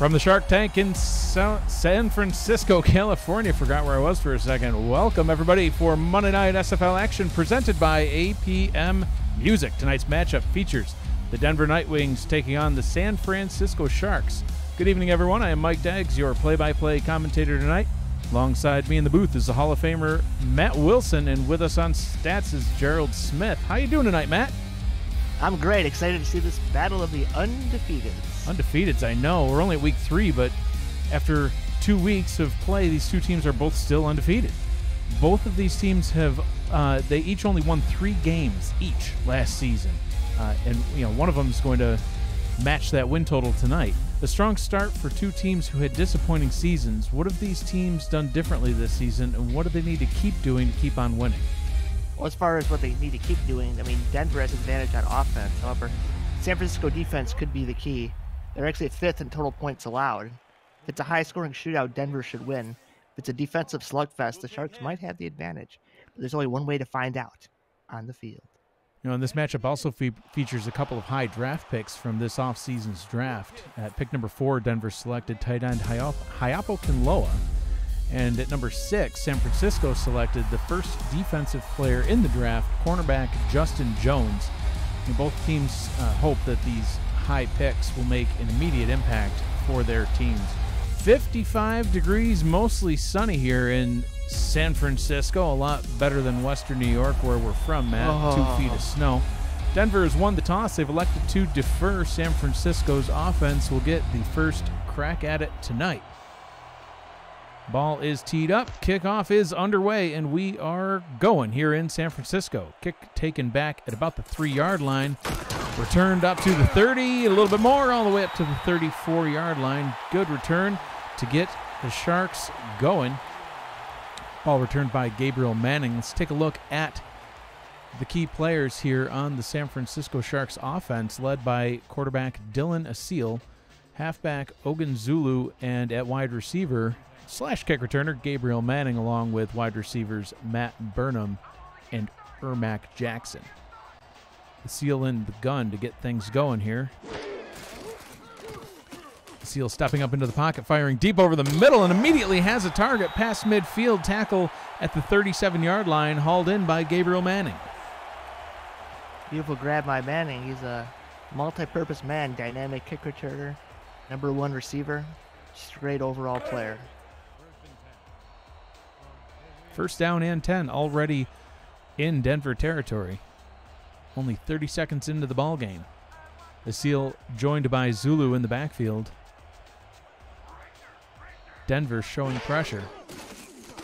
From the Shark Tank in San Francisco, California. Forgot where I was for a second. Welcome, everybody, for Monday Night SFL action presented by APM Music. Tonight's matchup features the Denver Nightwings taking on the San Francisco Sharks. Good evening, everyone. I am Mike Daggs, your play-by-play commentator tonight. Alongside me in the booth is the Hall of Famer Matt Wilson, and with us on stats is Gerald Smith. How you doing tonight, Matt? I'm great. Excited to see this battle of the undefeateds. Undefeateds, I know. We're only at week 3, but after 2 weeks of play, these two teams are both still undefeated. Both of these teams have, they each only won 3 games each last season. And, you know, one of them is going to match that win total tonight. A strong start for two teams who had disappointing seasons. What have these teams done differently this season, and what do they need to keep doing to keep on winning? Well, as far as what they need to keep doing, I mean, Denver has an advantage on offense. However, San Francisco defense could be the key. They're actually 5th in total points allowed. If it's a high-scoring shootout, Denver should win. If it's a defensive slugfest, the Sharks might have the advantage. But there's only one way to find out: on the field. You know, and this matchup also features a couple of high draft picks from this offseason's draft. At pick number 4, Denver selected tight end Hayapo Kinloa. And at number 6, San Francisco selected the first defensive player in the draft, cornerback Justin Jones. And both teams hope that these high picks will make an immediate impact for their teams. 55 degrees, mostly sunny here in San Francisco. A lot better than Western New York, where we're from, Matt. 2 feet of snow. Denver has won the toss. They've elected to defer. San Francisco's offense will get the first crack at it tonight. Ball is teed up. Kickoff is underway, and we are going here in San Francisco. Kick taken back at about the 3-yard line. Returned up to the 30, a little bit more, all the way up to the 34-yard line. Good return to get the Sharks going. Ball returned by Gabriel Manning. Let's take a look at the key players here on the San Francisco Sharks offense, led by quarterback Dylan Asil, halfback Ogun Zulu, and at wide receiver / kick returner Gabriel Manning, along with wide receivers Matt Burnham and Ermac Jackson. Asil in the gun to get things going here. Asil stepping up into the pocket, firing deep over the middle, and immediately has a target past midfield. Tackle at the 37-yard line, hauled in by Gabriel Manning. Beautiful grab by Manning. He's a multi-purpose man, dynamic kick returner, number 1 receiver, just a great overall player. First down and 10 already in Denver territory. Only 30 seconds into the ball game. Asil joined by Zulu in the backfield. Denver showing pressure.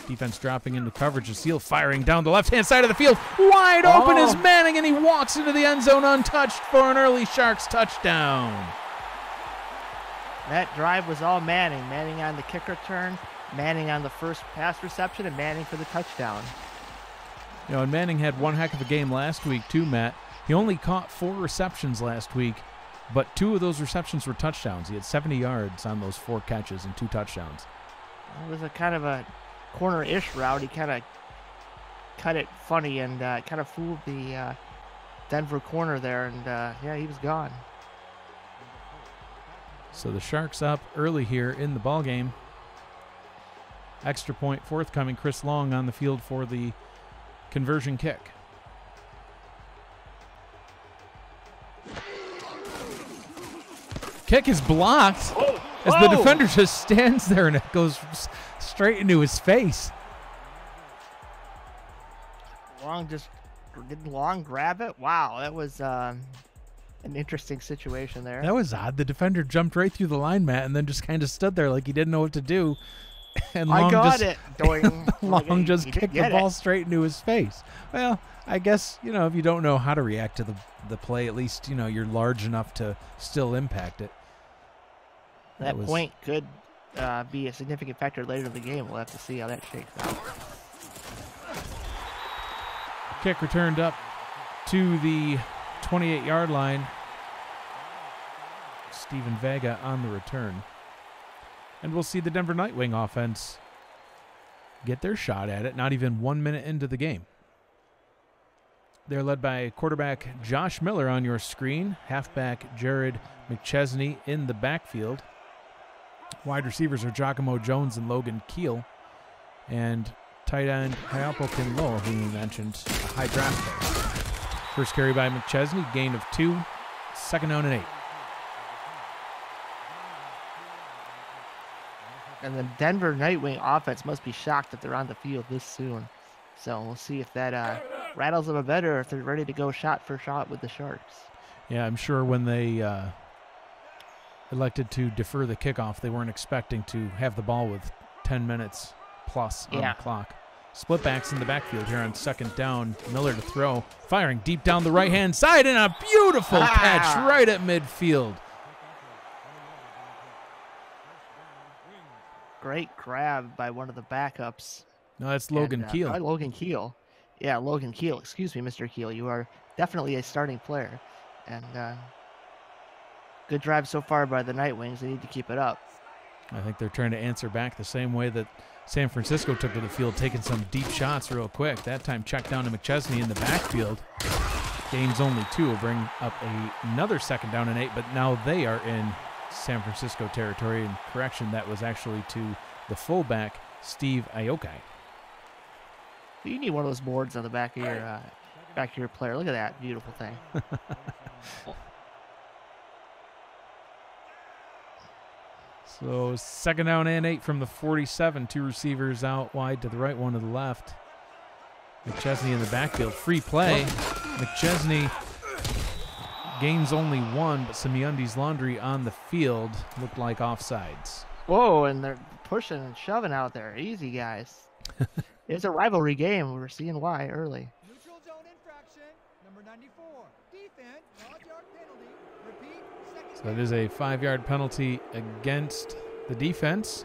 Defense dropping into coverage. Asil firing down the left-hand side of the field. Wide open is Manning, and he walks into the end zone untouched for an early Sharks touchdown. That drive was all Manning. Manning on the kick return, Manning on the first pass reception, and Manning for the touchdown. You know, and Manning had one heck of a game last week too, Matt. He only caught 4 receptions last week, but 2 of those receptions were touchdowns. He had 70 yards on those 4 catches and 2 touchdowns. It was a kind of a corner-ish route. He kind of cut it funny and kind of fooled the Denver corner there, and yeah, he was gone. So the Sharks up early here in the ballgame. Extra point forthcoming. Chris Long on the field for the conversion kick. Kick is blocked as the defender just stands there and it goes straight into his face. Did Long grab it? Wow, that was an interesting situation there. That was odd. The defender jumped right through the line, Matt, and then just kind of stood there like he didn't know what to do. And Long Long just kicked the ball straight into his face. Well, I guess, you know, if you don't know how to react to the play, at least, you know, you're large enough to still impact it. That point could be a significant factor later in the game. We'll have to see how that shakes out. Kick returned up to the 28-yard line. Steven Vega on the return. And we'll see the Denver Nightwing offense get their shot at it, not even 1 minute into the game. They're led by quarterback Josh Miller on your screen, halfback Jared McChesney in the backfield. Wide receivers are Giacomo Jones and Logan Keel. And tight end Hayapo Kinloa, who we mentioned, a high draft pick. First carry by McChesney, gain of 2, second down and 8. And the Denver Nightwing offense must be shocked that they're on the field this soon. So we'll see if that rattles them a bit or if they're ready to go shot for shot with the Sharks. Yeah, I'm sure when they elected to defer the kickoff, they weren't expecting to have the ball with 10 minutes plus on the clock. Split backs in the backfield here on second down. Miller to throw, firing deep down the right-hand side, and a beautiful catch right at midfield. Great grab by one of the backups. No, that's Logan Keel. Logan Keel. Yeah, Logan Keel. Excuse me, Mr. Keel. You are definitely a starting player. And good drive so far by the Nightwings. They need to keep it up. I think they're trying to answer back the same way that San Francisco took to the field, taking some deep shots real quick. That time check down to McChesney in the backfield. Gains only 2 will bring up another second down and 8, but now they are in San Francisco territory. And correction, that was actually to the fullback, Steve Aokai. You need one of those boards on the back of your player. Look at that beautiful thing. So second down and 8 from the 47. 2 receivers out wide to the right, 1 to the left. McChesney in the backfield. Free play. McChesney gains only 1, but Simeondi's Laundry on the field looked like offsides. Whoa, and they're pushing and shoving out there. Easy, guys. It's a rivalry game. We're seeing why early. Neutral zone infraction, number 94. Defense, 5-yard penalty. Repeat, second. So it is a 5-yard penalty against the defense.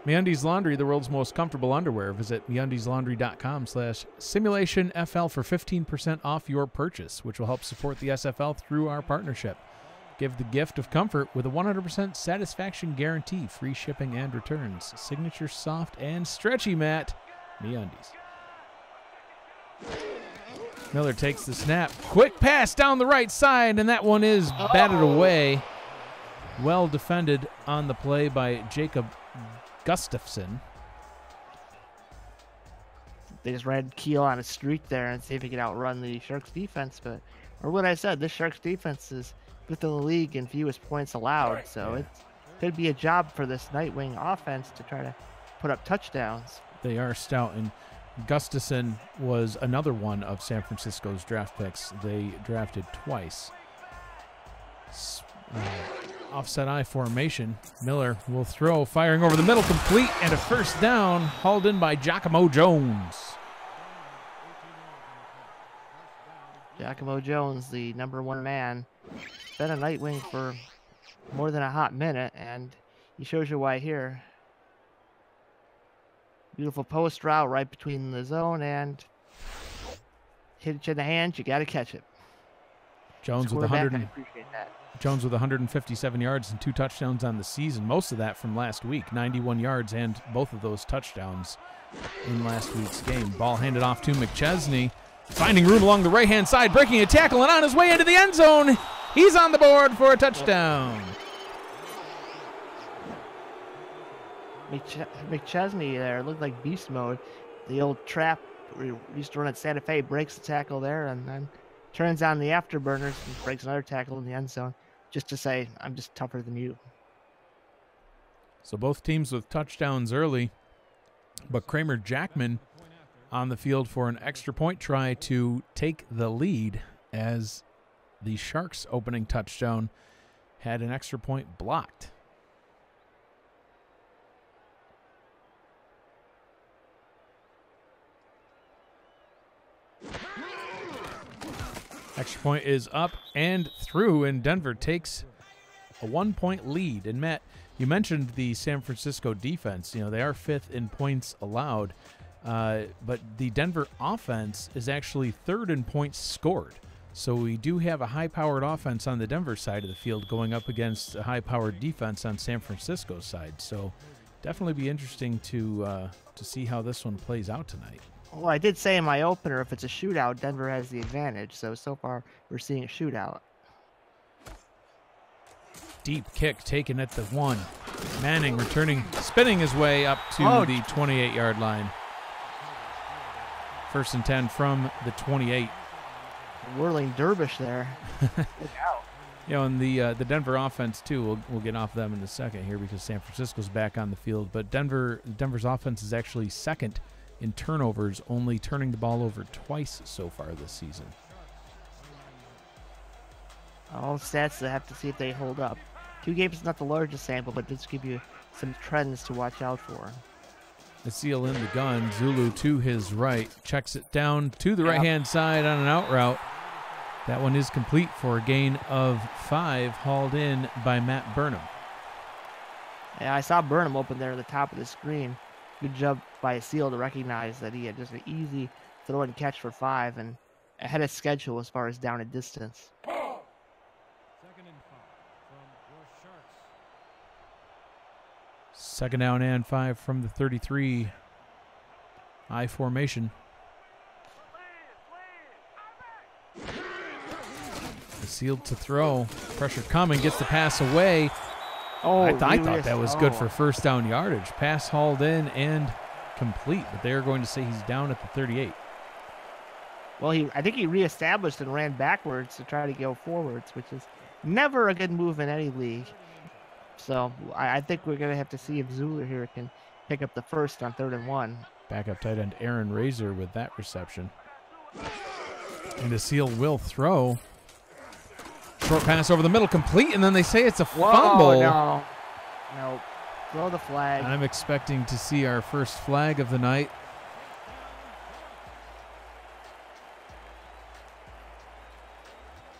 MeUndies Laundry, the world's most comfortable underwear. Visit MeUndiesLaundry.com/SimulationFL for 15% off your purchase, which will help support the SFL through our partnership. Give the gift of comfort with a 100% satisfaction guarantee, free shipping and returns. Signature soft and stretchy mat, MeUndies. Miller takes the snap. Quick pass down the right side, and that one is batted away. Well defended on the play by Jacob Gustafson. They just ran Keel on a streak there and see if he could outrun the Sharks defense. But, or what I said, this Sharks defense is fifth in the league in fewest points allowed. So it could be a job for this Nightwing offense to try to put up touchdowns. They are stout, and Gustafson was another one of San Francisco's draft picks. They drafted twice. Offset I formation. Miller will throw, firing over the middle, complete, and a first down, hauled in by Giacomo Jones. Giacomo Jones, the #1 man, been a Nightwing for more than a hot minute, and he shows you why here. Beautiful post route right between the zone, and hit it in the hands, you got to catch it. Jones with I appreciate that. Jones with 157 yards and 2 touchdowns on the season. Most of that from last week, 91 yards, and both of those touchdowns in last week's game. Ball handed off to McChesney, finding room along the right-hand side, breaking a tackle, and on his way into the end zone. He's on the board for a touchdown. McChesney there looked like beast mode. The old trap we used to run at Santa Fe, breaks the tackle there, and then turns on the afterburners and breaks another tackle in the end zone, just to say, I'm just tougher than you. So both teams with touchdowns early, but Kramer Jackman on the field for an extra point try to take the lead, as the Sharks' opening touchdown had an extra point blocked. Extra point is up and through, and Denver takes a 1-point lead. And Matt, you mentioned the San Francisco defense. You know, they are 5th in points allowed, but the Denver offense is actually 3rd in points scored. So we do have a high-powered offense on the Denver side of the field going up against a high-powered defense on San Francisco's side. So definitely be interesting to see how this one plays out tonight. Well, I did say in my opener, if it's a shootout, Denver has the advantage. So far, we're seeing a shootout. deep kick taken at the 1. Manning returning, spinning his way up to the 28-yard line. 1st and 10 from the 28. Whirling dervish there. Look out. You know, and the Denver offense too. We'll get off them in a second here because San Francisco's back on the field. But Denver's offense is actually 2nd in turnovers, only turning the ball over twice so far this season. All stats that have to see if they hold up. 2 games is not the largest sample, but does give you some trends to watch out for. The seal in the gun. Zulu to his right. Checks it down to the right-hand side on an out route. That one is complete for a gain of 5, hauled in by Matt Burnham. Yeah, I saw Burnham open there at the top of the screen. Good job by Seal to recognize that he had just an easy throw and catch for 5 and ahead of schedule as far as down and distance. 2nd and 5 from your Sharks. 2nd down and 5 from the 33. I formation. Sealed to throw. Pressure coming. Gets the pass away. Oh, I thought that was good for 1st down yardage. Pass hauled in and complete, but they're going to say he's down at the 38. Well, I think he reestablished and ran backwards to try to go forwards, which is never a good move in any league. So I think we're going to have to see if Zuler here can pick up the 1st on 3rd and 1. Backup tight end Aaron Razor with that reception. And the Seal will throw. Short pass over the middle, complete, and then they say it's a fumble. No. Throw the flag. I'm expecting to see our first flag of the night.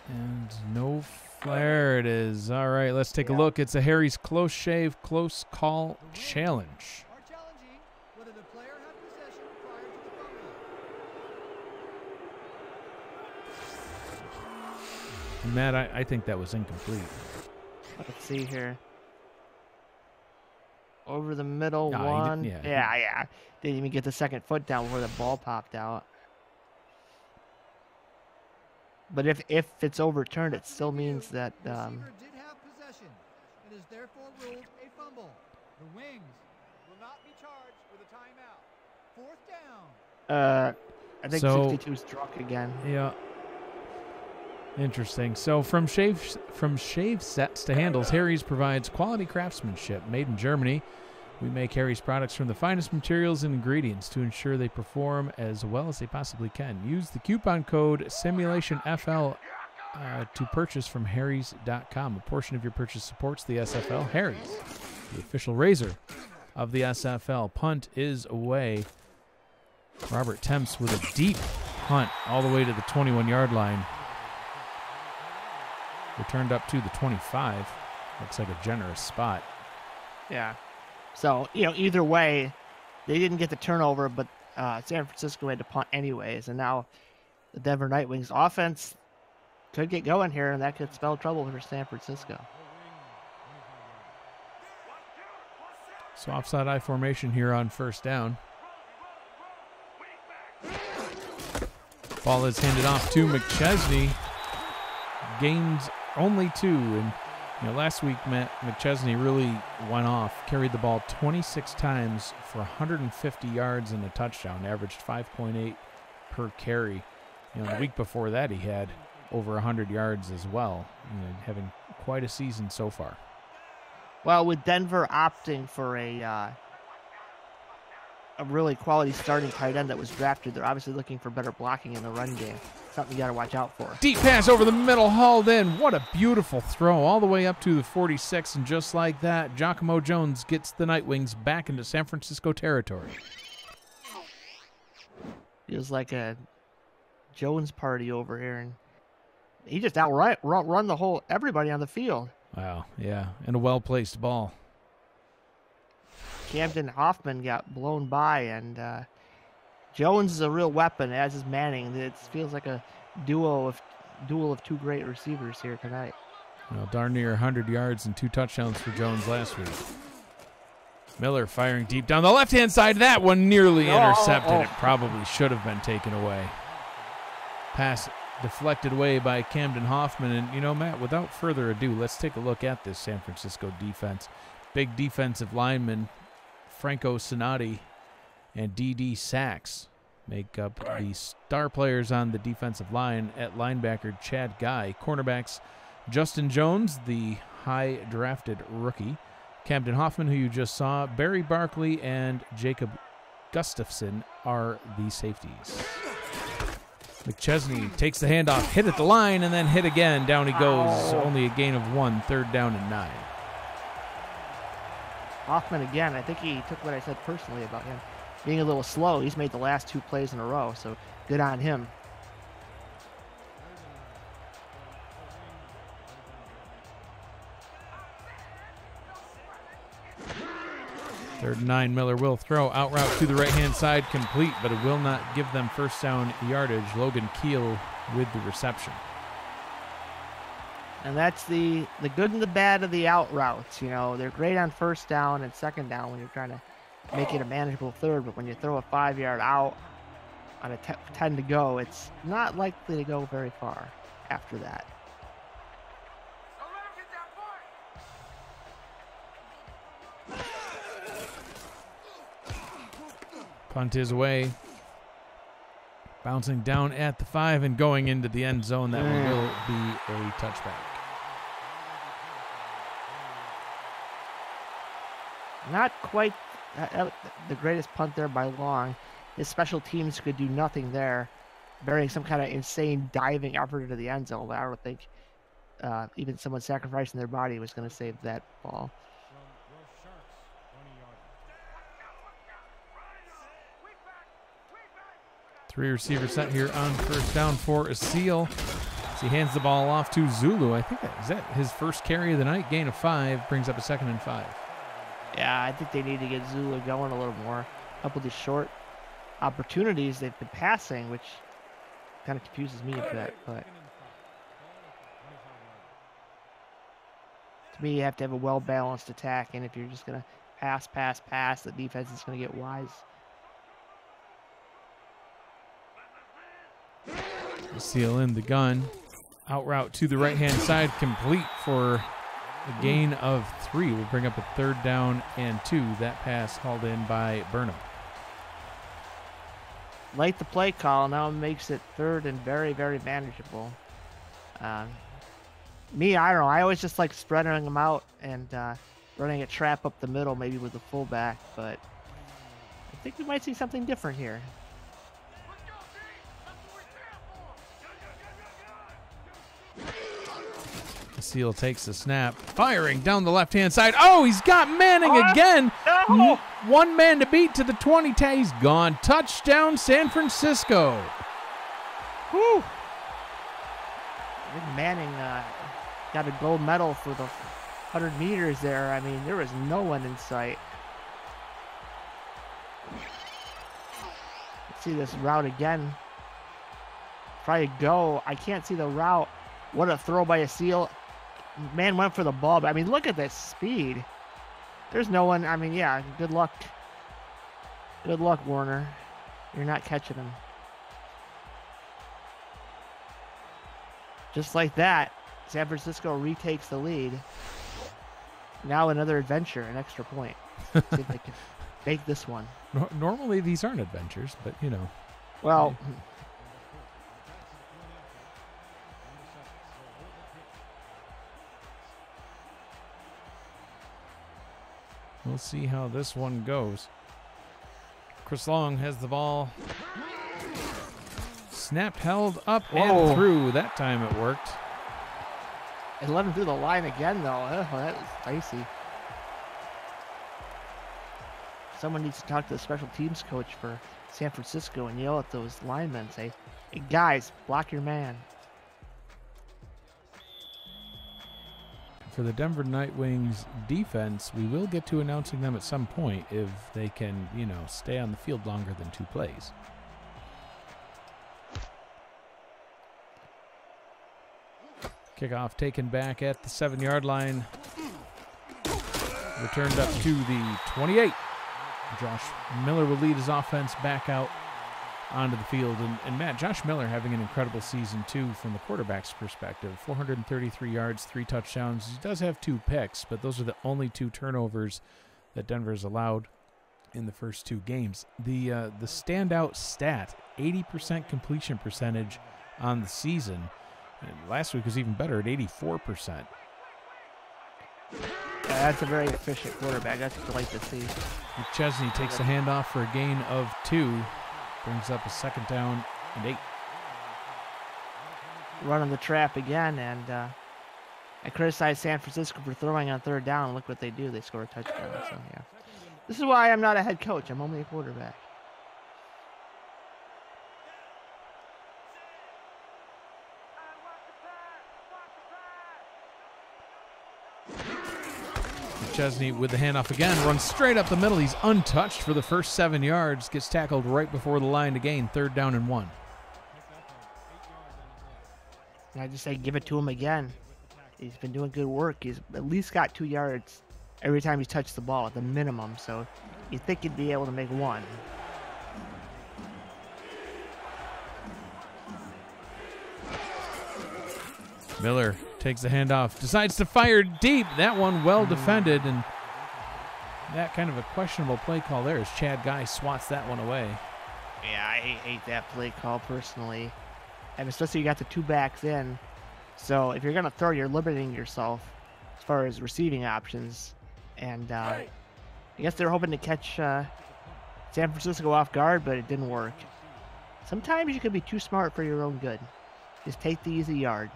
And no flare it is. All right, let's take a look. It's a Harry's close shave, close call challenge. Are challenging whether the player had possession prior to the fumble. And Matt, I think that was incomplete. Let's see here. Over the middle, No, one. yeah. Yeah. Didn't even get the 2nd foot down where the ball popped out. But if it's overturned, it still means that Receiver did have possession. It is therefore ruled a fumble. The Wings will not be charged with a timeout. 4th down. I think So- 62 struck again. Yeah. Interesting. So from shave sets to handles, Harry's provides quality craftsmanship made in Germany. We make Harry's products from the finest materials and ingredients to ensure they perform as well as they possibly can. Use the coupon code SIMULATIONFL to purchase from Harry's.com. A portion of your purchase supports the SFL. Harry's, the official razor of the SFL. Punt is away. Robert Temps with a deep punt all the way to the 21-yard line. Returned up to the 25. Looks like a generous spot. Yeah. So, either way, they didn't get the turnover, but San Francisco had to punt anyways. And now the Denver Nightwings offense could get going here, and that could spell trouble for San Francisco. So offside I formation here on 1st down. Ball is handed off to McChesney. Gains only 2. And last week, Matt McChesney really went off. Carried the ball 26 times for 150 yards and a touchdown. Averaged 5.8 per carry. The week before that, he had over 100 yards as well. Having quite a season so far. Well, with Denver opting for a really quality starting tight end that was drafted, they're obviously looking for better blocking in the run game. Something you got to watch out for. Deep pass over the middle, hauled in. What a beautiful throw, all the way up to the 46, and just like that, Giacomo Jones gets the Nightwings back into San Francisco territory. Feels like a Jones party over here, and he just outright run everybody on the field. Wow, yeah, and a well-placed ball. Camden Hoffman got blown by, and Jones is a real weapon, as is Manning. It feels like a duel of 2 great receivers here tonight. Darn near 100 yards and 2 touchdowns for Jones last week. Miller firing deep down the left-hand side. That one nearly intercepted. It probably should have been taken away. Pass deflected away by Camden Hoffman. And, you know, Matt, without further ado, let's take a look at this San Francisco defense. Big defensive linemen, Franco Sonati and D.D. Sachs, make up the star players on the defensive line. At linebacker, Chad Guy. Cornerbacks, Justin Jones, the high-drafted rookie. Camden Hoffman, who you just saw. Barry Barkley and Jacob Gustafson are the safeties. McChesney takes the handoff, hit at the line, and then hit again. Down he goes. Only a gain of 1, 3rd down and 9. Hoffman again, I think he took what I said personally about him being a little slow. He's made the last 2 plays in a row, so good on him. Third and 9, Miller will throw out route to the right-hand side, complete, but it will not give them first down yardage. Logan Keel with the reception. And that's the good and the bad of the out routes. You know, they're great on first down and second down when you're trying to make it a manageable third, but when you throw a 5-yard out on a 10 to go, it's not likely to go very far after that. Punt is away. Bouncing down at the 5 and going into the end zone. That one will be a touchback. Not quite the greatest punt there by long. His special teams could do nothing there, burying some kind of insane diving effort into the end zone. But I don't think even someone sacrificing their body was going to save that ball. Three receivers set here on first down for Asil. As he hands the ball off to Zulu. I think is that his first carry of the night. Gain of 5 brings up a 2nd and 5. Yeah, I think they need to get Zulu going a little more. A couple of these short opportunities they've been passing, which kind of confuses me a bit. But to me, you have to have a well-balanced attack, and if you're just going to pass, the defense is going to get wise. Seal in the gun. Out route to the right-hand side, complete for a gain of 3. Will bring up a 3rd down and 2. That pass hauled in by Burnham. Like the play call, now makes it 3rd and very, very manageable. Me, I don't know. I always just like spreading them out and running a trap up the middle, maybe with the fullback, but I think we might see something different here. Seal takes the snap, firing down the left-hand side. Oh, he's got Manning again. No. 1 man to beat to the 20. He's gone. Touchdown, San Francisco. Whew. I think Manning got a gold medal for the 100 meters there. I mean, there was no one in sight. Let's see this route again. Try to go. I can't see the route. What a throw by Asil. Man went for the ball, but I mean, look at this speed. There's no one. I mean, yeah, good luck. Good luck, Warner. You're not catching him. Just like that, San Francisco retakes the lead. Now another adventure, an extra point. See if they can make this one. Normally these aren't adventures, but you know. Well. We'll see how this one goes. Chris Long has the ball. Snapped, held up, and through. That time it worked. It let him through the line again, though. Oh, that was dicey. Someone needs to talk to the special teams coach for San Francisco and yell at those linemen. Say, hey, guys, block your man. For the Denver Nightwings defense, we will get to announcing them at some point if they can, you know, stay on the field longer than 2 plays. Kickoff taken back at the 7-yard line. Returned up to the 28. Josh Miller will lead his offense back out onto the field. And Matt, Josh Miller having an incredible season, too, from the quarterback's perspective. 433 yards, 3 touchdowns. He does have 2 picks, but those are the only 2 turnovers that Denver's allowed in the first 2 games. The standout stat, 80% completion percentage on the season. And last week was even better at 84%. That's a very efficient quarterback. That's what you like to see. McChesney takes the handoff for a gain of 2. Brings up a 2nd down and 8. Running the trap again, and I criticize San Francisco for throwing on 3rd down. Look what they do. They score a touchdown. So, yeah. This is why I'm not a head coach. I'm only a quarterback. Chesney with the handoff again, runs straight up the middle. He's untouched for the first 7 yards. Gets tackled right before the line to gain. 3rd down and 1. And I just say give it to him again. He's been doing good work. He's at least got 2 yards every time he's touched the ball at the minimum. So you think he'd be able to make 1. Miller takes the handoff, decides to fire deep. That one well defended, and that kind of a questionable play call there as Chad Guy swats that one away. Yeah, I hate that play call personally. And especially you got the 2 backs in. So if you're going to throw, you're limiting yourself as far as receiving options. And I guess they're hoping to catch San Francisco off guard, but it didn't work. Sometimes you can be too smart for your own good. Just take the easy yard.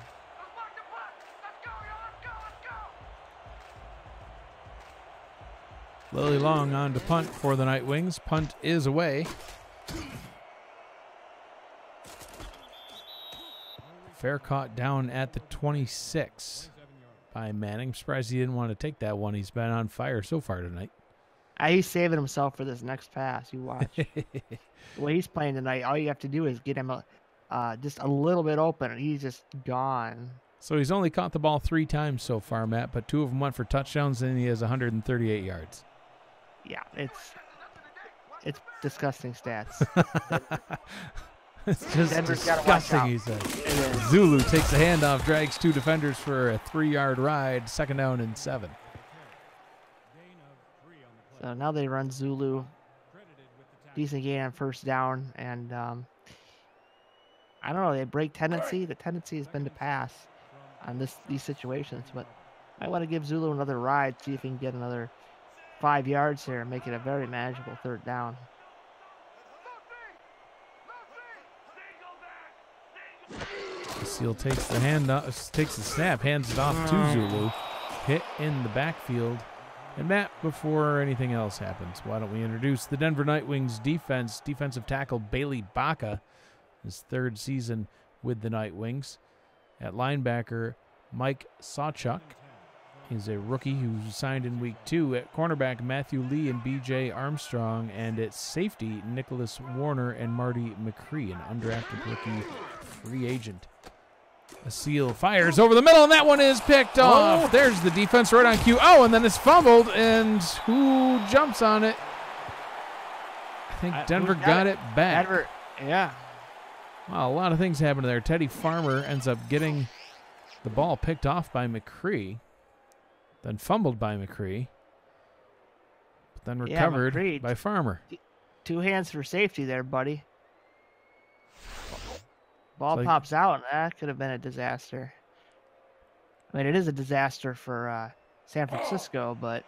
Lily Long on to punt for the Nightwings. Punt is away. Fair caught down at the 26 by Manning. I'm surprised he didn't want to take that one. He's been on fire so far tonight. He's saving himself for this next pass. You watch. The way he's playing tonight, all you have to do is get him just a little bit open, and he's just gone. So he's only caught the ball 3 times so far, Matt, but 2 of them went for touchdowns, and he has 138 yards. Yeah, it's disgusting stats. It's just Denver's disgusting, he said. Zulu takes the handoff, drags 2 defenders for a 3-yard ride, 2nd down and 7. So now they run Zulu. Decent gain on 1st down, and I don't know, they break tendency. The tendency has been to pass on these situations, but I want to give Zulu another ride, see if he can get another 5 yards here and make it a very manageable 3rd down. Seal takes the handoff, takes the snap, hands it off to Zulu. Hit in the backfield. And Matt, before anything else happens, why don't we introduce the Denver Nightwings defense, defensive tackle Bailey Baca, his 3rd season with the Nightwings. At linebacker, Mike Sawchuk. He's a rookie who signed in week 2. At cornerback, Matthew Lee and B.J. Armstrong. And at safety, Nicholas Warner and Marty McCree, an undrafted rookie free agent. A Seal fires over the middle, and that one is picked off. There's the defense right on cue. Oh, and then it's fumbled, and who jumps on it? I think Denver got it back. Denver, yeah. Wow, a lot of things happened there. Teddy Farmer ends up getting the ball picked off by McCree, then fumbled by McCree, but then recovered by Farmer. 2 hands for safety there, buddy. Ball pops out. That could have been a disaster. I mean, it is a disaster for San Francisco, but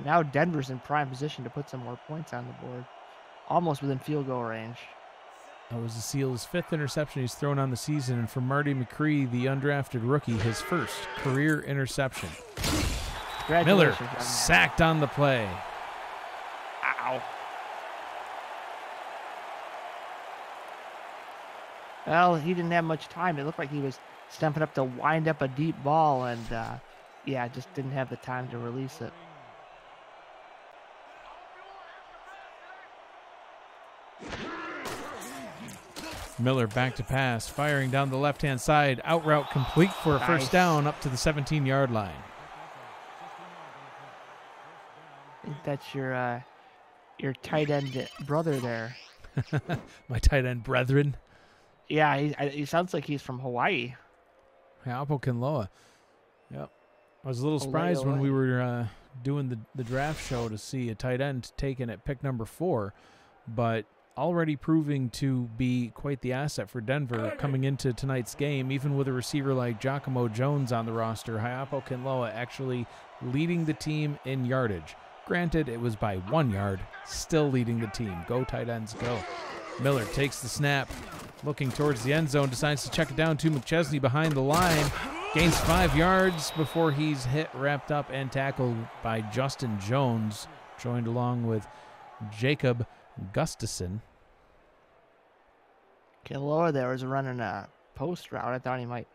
now Denver's in prime position to put some more points on the board. Almost within field goal range. That was the Seals' 5th interception he's thrown on the season, and for Marty McCree, the undrafted rookie, his 1st career interception. Miller sacked on the play. Ow. Well, he didn't have much time. It looked like he was stumping up to wind up a deep ball, and yeah, just didn't have the time to release it. Miller back to pass, firing down the left-hand side. Out route complete for a 1st down up to the 17-yard line. I think that's your tight end brother there. My tight end brethren. Yeah, he sounds like he's from Hawaii. Hayapo Kinloa. Yep. I was a little surprised when we were doing the draft show to see a tight end taken at pick number 4, but already proving to be quite the asset for Denver coming into tonight's game, even with a receiver like Giacomo Jones on the roster. Hayapo Kinloa actually leading the team in yardage. Granted, it was by 1 yard, still leading the team. Go tight ends, go. Miller takes the snap, looking towards the end zone, decides to check it down to McChesney behind the line. Gains 5 yards before he's hit, wrapped up, and tackled by Justin Jones, joined along with Jacob Gustafson. Kinloa there was running a post route. I thought he might,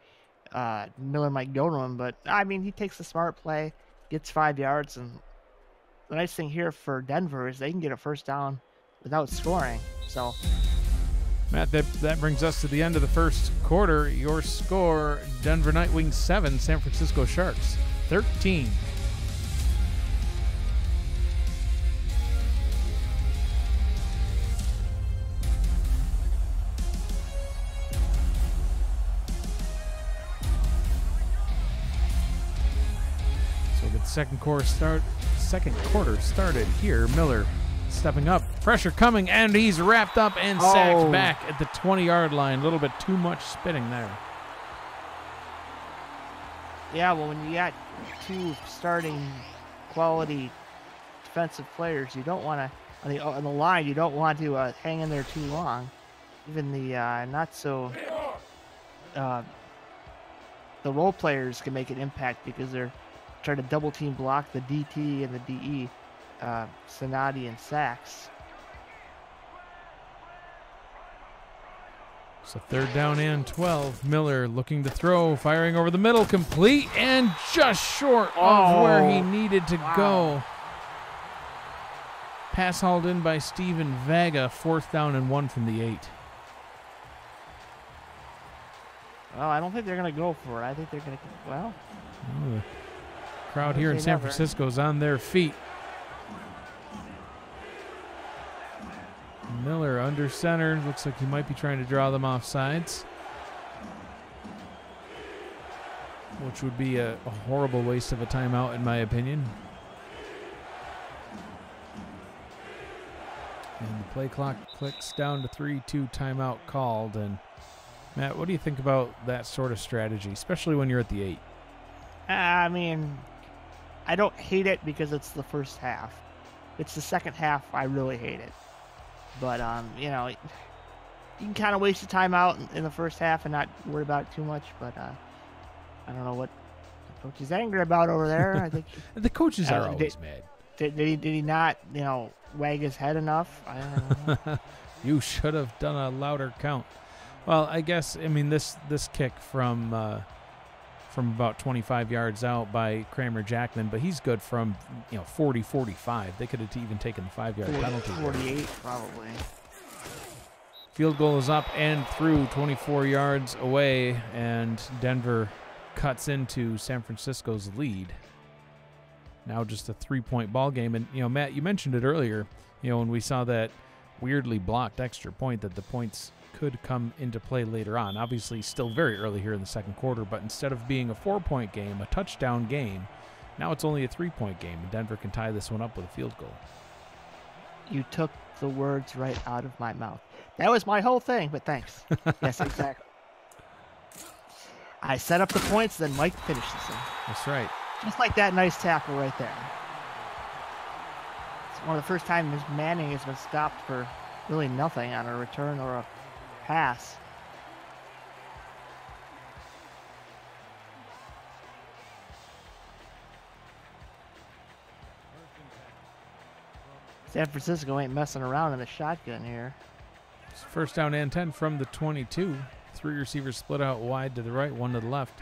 Miller might go to him, but I mean, he takes the smart play, gets 5 yards, and the nice thing here for Denver is they can get a first down without scoring. So, Matt, that brings us to the end of the first quarter. Your score, Denver Nightwings 7, San Francisco Sharks 13. So we'll get the second quarter started here. Miller stepping up, pressure coming, and he's wrapped up and sacked back at the 20-yard line. A little bit too much spitting there. Yeah, well, when you got 2 starting quality defensive players, you don't want to, on the line, you don't want to hang in there too long. Even the the role players can make an impact because they're trying to double team block the DT and the DE. Sonati and Sachs. So 3rd down and 12. Miller looking to throw, firing over the middle, complete, and just short of where he needed to go. Pass hauled in by Steven Vega, 4th down and 1 from the 8. Well, I don't think they're going to go for it. I think they're going to, well. The crowd here in San Francisco is on their feet. Miller under center. Looks like he might be trying to draw them off sides, which would be a horrible waste of a timeout, in my opinion. And the play clock clicks down to 3-2, timeout called. And Matt, what do you think about that sort of strategy, especially when you're at the 8? I mean, I don't hate it because it's the first half. It's the second half I really hate it. But, you know, you can kind of waste the time out in the first half and not worry about it too much. But I don't know what the coach is angry about over there. I think the coaches are always mad. Did he not, you know, wag his head enough? I don't know. You should have done a louder count. Well, I guess, I mean, this kick from about 25 yards out by Kramer Jackman, but he's good from 40, 45. They could have even taken the 5-yard penalty. 48 probably. Field goal is up and through, 24 yards away, and Denver cuts into San Francisco's lead. Now just a 3-point ball game. And Matt, you mentioned it earlier. When we saw that weirdly blocked extra point, that the points could come into play later on. Obviously still very early here in the second quarter, but instead of being a 4-point game, a touchdown game, now it's only a 3-point game, and Denver can tie this one up with a field goal. You took the words right out of my mouth. That was my whole thing, but thanks. Yes, exactly. I set up the points, then Mike finishes them. That's right. Just like that nice tackle right there. It's one of the first times Manning has been stopped for really nothing on a return or a pass. San Francisco ain't messing around in the shotgun here. It's 1st down and 10 from the 22. 3 receivers split out wide to the right, 1 to the left.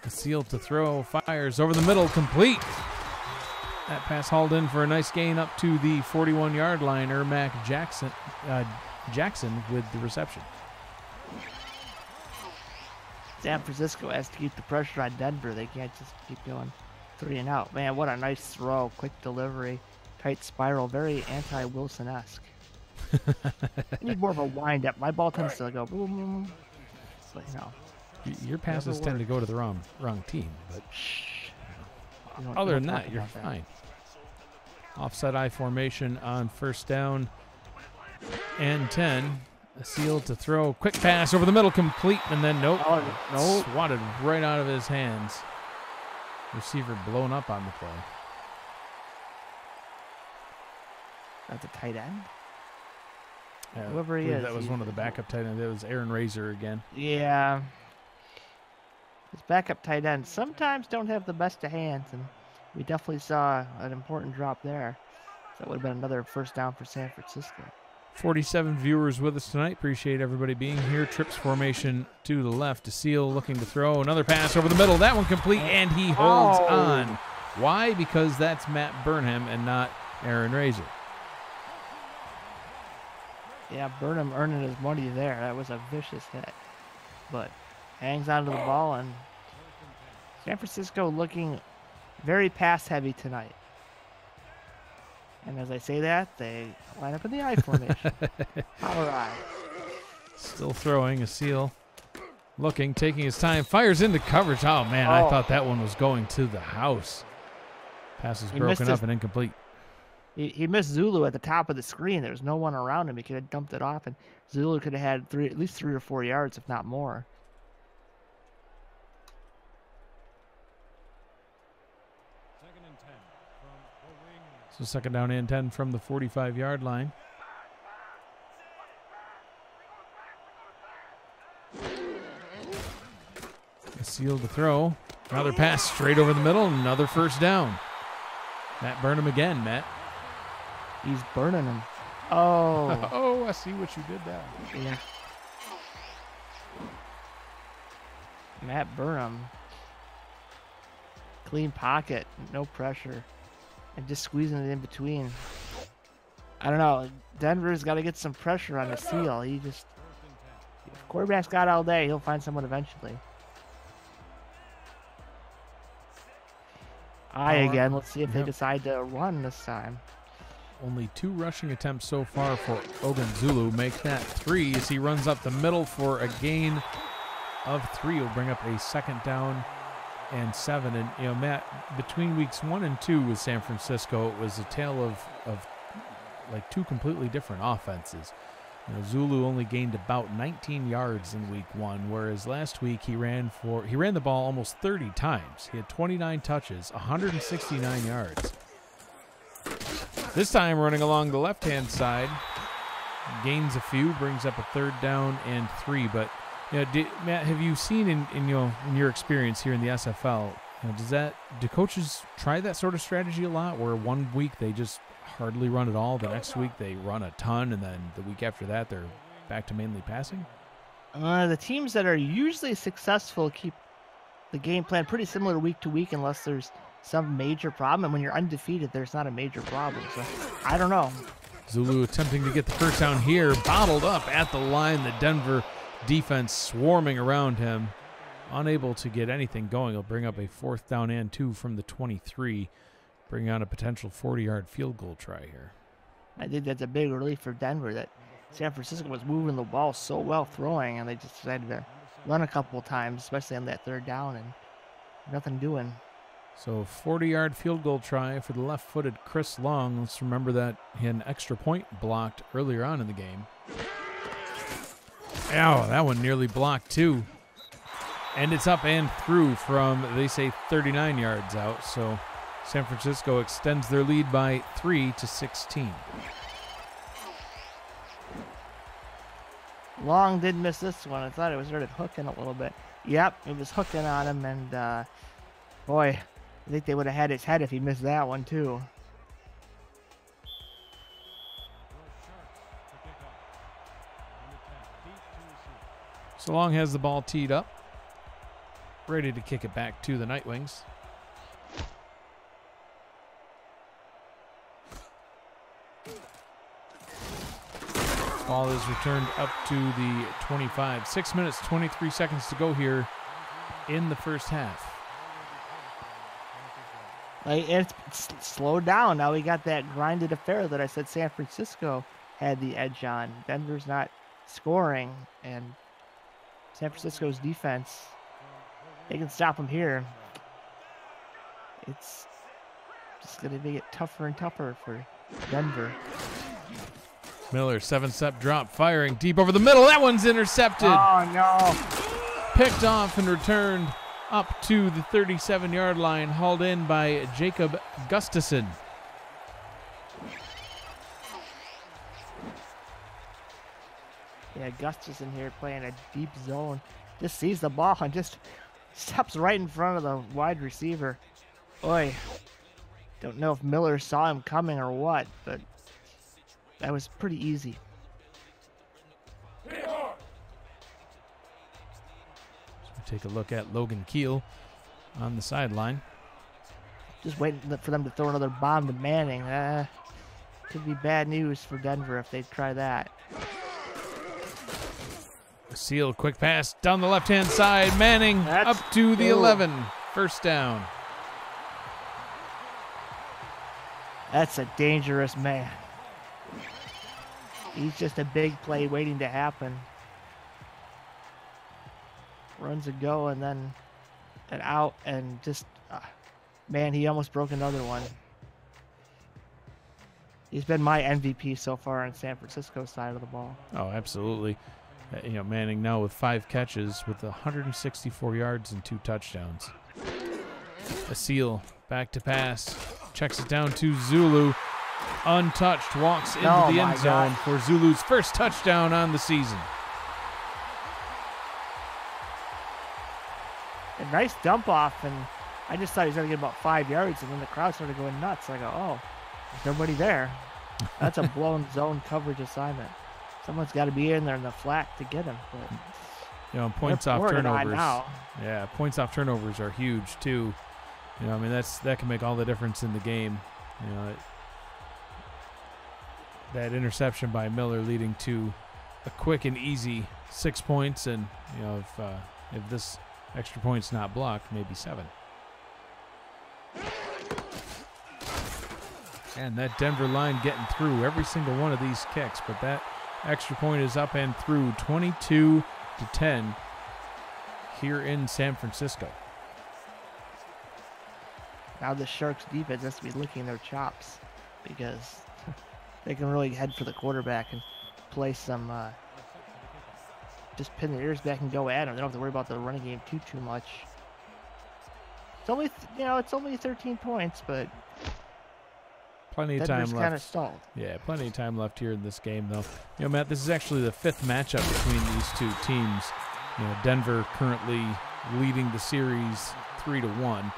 Seal to throw, fires over the middle, complete. That pass hauled in for a nice gain up to the 41-yard line. Ermac Jackson with the reception. San Francisco has to keep the pressure on Denver. They can't just keep going 3 and out. Man, what a nice throw. Quick delivery. Tight spiral. Very anti-Wilson-esque. I need more of a wind-up. My ball tends to go boom, boom, boom. But, you know. Your passes tend to go to the wrong team. But other than that, you're fine. Offset I formation on first down and 10. A seal to throw. Quick pass over the middle, complete, and then nope. Swatted right out of his hands. Receiver blown up on the play. That's a tight end. Whoever he is. That was one of the backup tight ends. That was Aaron Razor again. Yeah. His backup tight ends sometimes don't have the best of hands, and we definitely saw an important drop there. So that would have been another first down for San Francisco. 47 viewers with us tonight. Appreciate everybody being here. Trips formation to the left. Seal looking to throw. Another pass over the middle. That one complete, and he holds on. Why? Because that's Matt Burnham and not Aaron Razor. Yeah, Burnham earning his money there. That was a vicious hit. But hangs onto the ball, and San Francisco looking very pass-heavy tonight. And as I say that, they line up in the I formation. All right. Still throwing. A Seal looking, taking his time, fires into coverage. Oh, man, I thought that one was going to the house. Pass is broken up and incomplete. He missed Zulu at the top of the screen. There was no one around him. He could have dumped it off, and Zulu could have had at least 3 or 4 yards, if not more. So second down and 10 from the 45-yard line. A Seal to throw. Another pass straight over the middle. Another first down. Matt Burnham again, Matt. He's burning him. Oh. Oh, I see what you did there. Yeah. Matt Burnham. Clean pocket. No pressure. And just squeezing it in between. I don't know. Denver's got to get some pressure on the Seal. If quarterback's got all day, he'll find someone eventually. Again. Let's see if they decide to run this time. Only 2 rushing attempts so far for Ogunzulu. Make that 3 as he runs up the middle for a gain of 3. Will bring up a second down and 7. And, you know, Matt, between weeks 1 and 2 with San Francisco, it was a tale of like 2 completely different offenses. You know, Zulu only gained about 19 yards in week 1, whereas last week he ran the ball almost 30 times. He had 29 touches, 169 yards. This time running along the left-hand side, gains a few, brings up a third down and 3. But you know, Matt, have you seen in your experience here in the SFL, you know, do coaches try that sort of strategy a lot, where one week they just hardly run at all, the next week they run a ton, and then the week after that they're back to mainly passing? The teams that are usually successful keep the game plan pretty similar week to week, unless there's some major problem. And when you're undefeated, there's not a major problem. So I don't know. Zulu attempting to get the first down here, bottled up at the line. The Denver defense swarming around him, unable to get anything going. He'll bring up a 4th down and 2 from the 23, bring on a potential 40-yard field goal try here. I think that's a big relief for Denver that San Francisco was moving the ball so well throwing, and they just decided to run a couple of times, especially on that 3rd down, and nothing doing. So 40-yard field goal try for the left-footed Chris Long. Let's remember that he had an extra point blocked earlier on in the game. Ow, that one nearly blocked too. And it's up and through from, they say, 39 yards out. So San Francisco extends their lead by 3 to 16. Long did miss this one. I thought it was started hooking a little bit. Yep, it was hooking on him, and boy, I think they would have had his head if he missed that one too. So Long has the ball teed up, ready to kick it back to the Nightwings. Ball is returned up to the 25. 6 minutes, 23 seconds to go here in the first half. Like, it's slowed down. Now we got that grinded affair that I said San Francisco had the edge on. Denver's not scoring, and San Francisco's defense, they can stop them here. It's just going to make it tougher and tougher for Denver. Miller, 7-step drop, firing deep over the middle. That one's intercepted. Oh, no. Picked off and returned up to the 37-yard line, hauled in by Jacob Gustafson. Yeah, Gustafson here playing a deep zone. Just sees the ball and just steps right in front of the wide receiver. Boy, don't know if Miller saw him coming or what, but that was pretty easy. Take a look at Logan Keel on the sideline. Just waiting for them to throw another bomb to Manning. Could be bad news for Denver if they try that. Seal, quick pass down the left-hand side. Manning up to the 11. First down. That's a dangerous man. He's just a big play waiting to happen. Runs a go and then an out and just, man, he almost broke another one. He's been my MVP so far on San Francisco's side of the ball. Oh, absolutely. Manning now with 5 catches with 164 yards and 2 touchdowns. A Seal back to pass, checks it down to Zulu. Untouched, walks into the end zone for Zulu's first touchdown on the season. A nice dump off, and I just thought he was going to get about 5 yards, and then the crowd started going nuts. I go, oh, there's nobody there. That's a blown zone coverage assignment. Someone's got to be in there in the flat to get him. But points off turnovers. Now. Yeah, points off turnovers are huge too. That can make all the difference in the game. That interception by Miller leading to a quick and easy 6 points, and if this extra point's not blocked, maybe 7. And that Denver line getting through every single one of these kicks, but that extra point is up and through, 22-10 here in San Francisco. Now the Sharks defense has to be licking their chops because they can really head for the quarterback and play some, just pin their ears back and go at him. They don't have to worry about the running game too much. It's only, it's only 13 points, but plenty of time left. Kind of stalled. Yeah, plenty of time left here in this game, though. Matt, this is actually the 5th matchup between these two teams. Denver currently leading the series 3-1.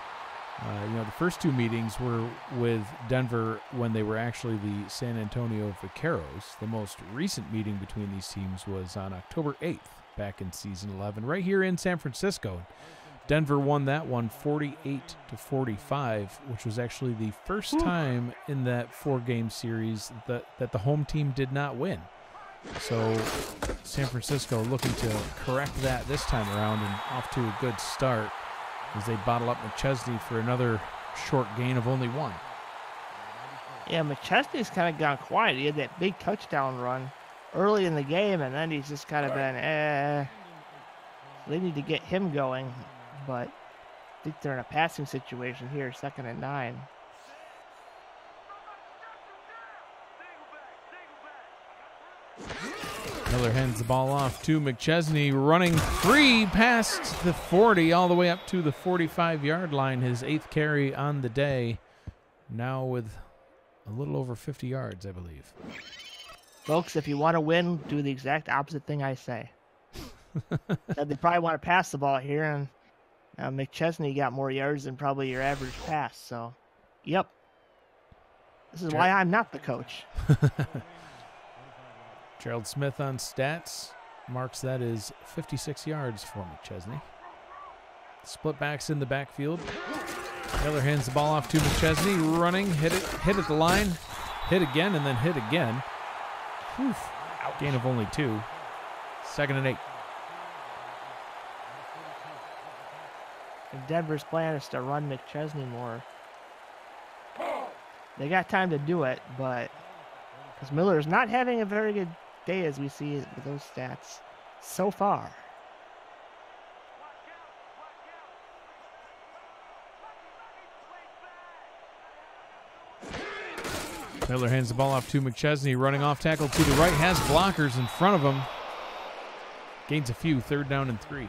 The first 2 meetings were with Denver when they were actually the San Antonio Vaqueros. The most recent meeting between these teams was on October 8th, back in season 11, right here in San Francisco. Denver won that one 48-45, which was actually the first time in that 4-game series that the home team did not win. So San Francisco looking to correct that this time around and off to a good start as they bottle up McChesney for another short gain of only 1. Yeah, McChesney's kind of gone quiet. He had that big touchdown run early in the game, and then he's just kind of been, They need to get him going, but I think they're in a passing situation here, 2nd and 9. Miller hands the ball off to McChesney, running free past the 40, all the way up to the 45-yard line, his 8th carry on the day, now with a little over 50 yards, I believe. Folks, if you want to win, do the exact opposite thing I say. They probably want to pass the ball here, and McChesney got more yards than probably your average pass, so, yep. This is why I'm not the coach. Gerald Smith on stats marks that as 56 yards for McChesney. Split backs in the backfield. Miller hands the ball off to McChesney, running, hit at the line, hit again, and then hit again. Whew. Gain of only 2. 2nd and 8. And Denver's plan is to run McChesney more. They got time to do it, but Because Miller is not having a very good day, as we see with those stats so far. Miller hands the ball off to McChesney, running off tackle to the right, has blockers in front of him. Gains a few, 3rd down and 3.